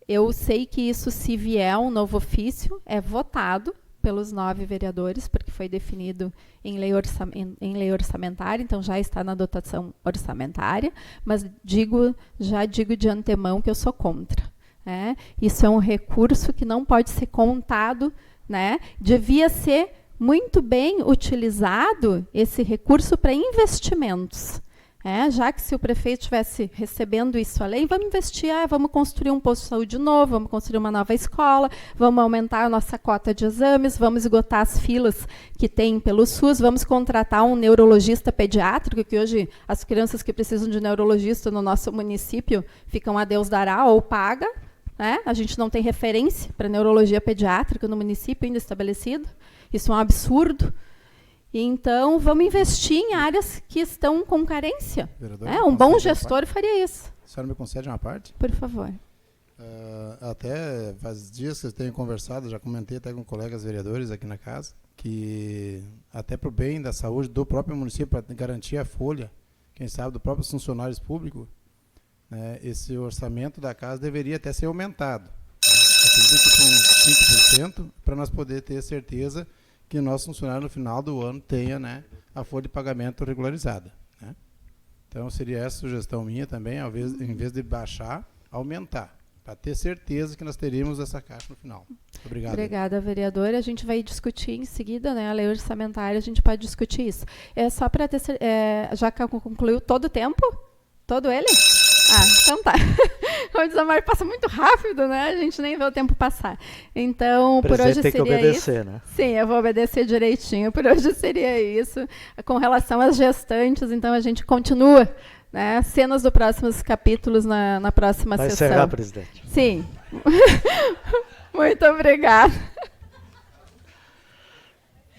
eu sei que isso, se vier um novo ofício, é votado pelos 9 vereadores, porque foi definido em lei orçamentária, então já está na dotação orçamentária, mas já digo de antemão que eu sou contra. Isso é um recurso que não pode ser contado, né? Devia ser muito bem utilizado esse recurso para investimentos. Já que se o prefeito estivesse recebendo isso além, vamos investir, vamos construir um posto de saúde novo, vamos construir uma nova escola, vamos aumentar a nossa cota de exames, vamos esgotar as filas que tem pelo SUS, vamos contratar um neurologista pediátrico, que hoje as crianças que precisam de neurologista no nosso município ficam a Deus dará ou paga. A gente não tem referência para neurologia pediátrica no município ainda estabelecido. Isso é um absurdo. Então, vamos investir em áreas que estão com carência. Um bom gestor faria isso. A senhora me concede uma parte? Por favor. Até faz dias que eu tenho conversado, já comentei até com colegas vereadores aqui na casa, que até para o bem da saúde do próprio município, para garantir a folha, quem sabe, dos próprios funcionários públicos, né, esse orçamento da casa deveria até ser aumentado. Acredito que com 5%, para nós poder ter certeza que o nosso funcionário no final do ano tenha, né, a folha de pagamento regularizada. Né? Então, seria essa sugestão minha também, em vez de baixar, aumentar, para ter certeza que nós teríamos essa caixa no final. Obrigado. Obrigada, vereadora. A gente vai discutir em seguida, né, a lei orçamentária, a gente pode discutir isso. Só para ter, já concluiu todo o tempo? Todo ele? Então tá. Como diz a Mari, passa muito rápido, né? A gente nem vê o tempo passar. Então, por hoje tem seria que obedecer, isso. Né? Sim, eu vou obedecer direitinho. Por hoje seria isso. Com relação às gestantes, então a gente continua, né? Cenas dos próximos capítulos na próxima sessão. Vai encerrar, presidente. Sim. Muito obrigada.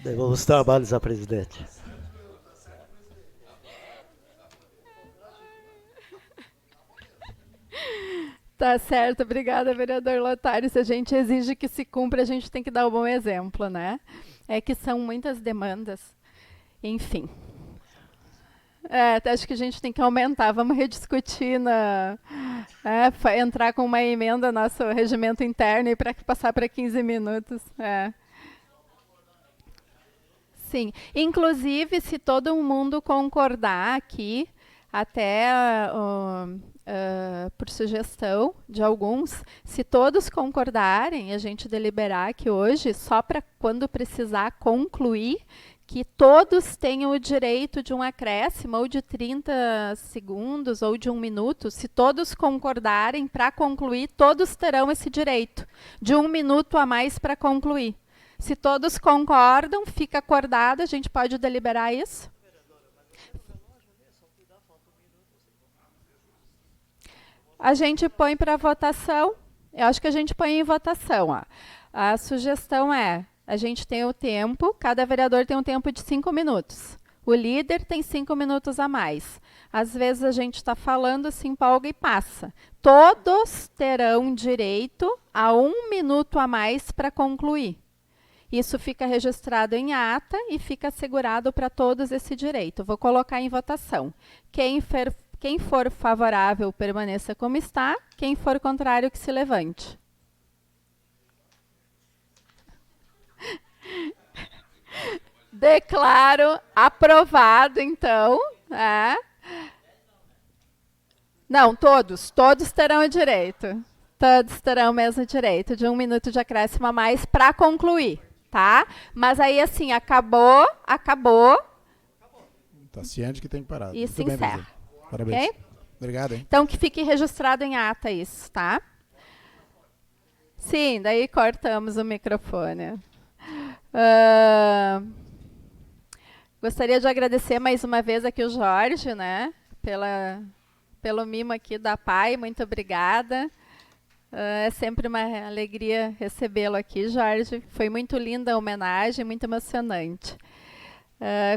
Devolvo os trabalhos à presidente. Tá certo, obrigada, vereador Lotário. Se a gente exige que se cumpra, a gente tem que dar um bom exemplo, né? É que são muitas demandas. Enfim. Acho que a gente tem que aumentar. Vamos rediscutir, entrar com uma emenda no nosso regimento interno e passar para 15 minutos. Sim. Inclusive, se todo mundo concordar aqui, até por sugestão de alguns, se todos concordarem, a gente deliberar aqui hoje, só para quando precisar concluir, que todos tenham o direito de um acréscimo, ou de 30 segundos, ou de 1 minuto. Se todos concordarem, para concluir, todos terão esse direito de 1 minuto a mais para concluir. Se todos concordam, fica acordado, a gente pode deliberar isso? A gente põe para votação. Eu acho que a gente põe em votação. A sugestão é, a gente tem o tempo, cada vereador tem um tempo de 5 minutos. O líder tem 5 minutos a mais. Às vezes a gente está falando, se empolga e passa. Todos terão direito a 1 minuto a mais para concluir. Isso fica registrado em ata e fica assegurado para todos esse direito. Vou colocar em votação. Quem for favorável, permaneça como está. Quem for contrário, que se levante. Declaro aprovado, então. Não, todos terão o direito. Todos terão o mesmo direito de 1 minuto de acréscimo a mais para concluir, tá? Mas aí, assim, acabou. Está ciente que tem que parar. E se encerra. Parabéns. Okay? Obrigado, hein? Então, que fique registrado em ata isso, tá? Sim, daí cortamos o microfone. Gostaria de agradecer mais uma vez aqui o Jorge, né? Pelo mimo aqui da PAI, muito obrigada. É sempre uma alegria recebê-lo aqui, Jorge. Foi muito linda a homenagem, muito emocionante.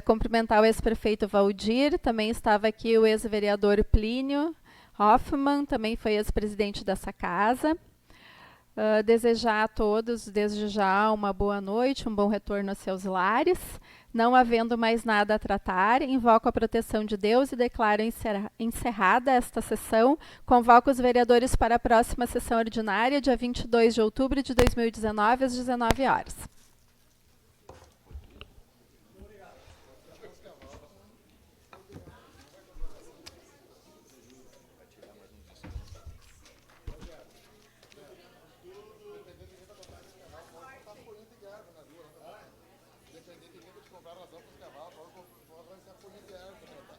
Cumprimentar o ex-prefeito Valdir, também estava aqui o ex-vereador Plínio Hoffmann, também foi ex-presidente dessa casa. Desejar a todos, desde já, uma boa noite, um bom retorno aos seus lares. Não havendo mais nada a tratar, invoco a proteção de Deus e declaro encerrada esta sessão. Convoco os vereadores para a próxima sessão ordinária, dia 22 de outubro de 2019, às 19 horas. Independente de quem te comprar razão com os cavalos, pode comprar essa folha de erva.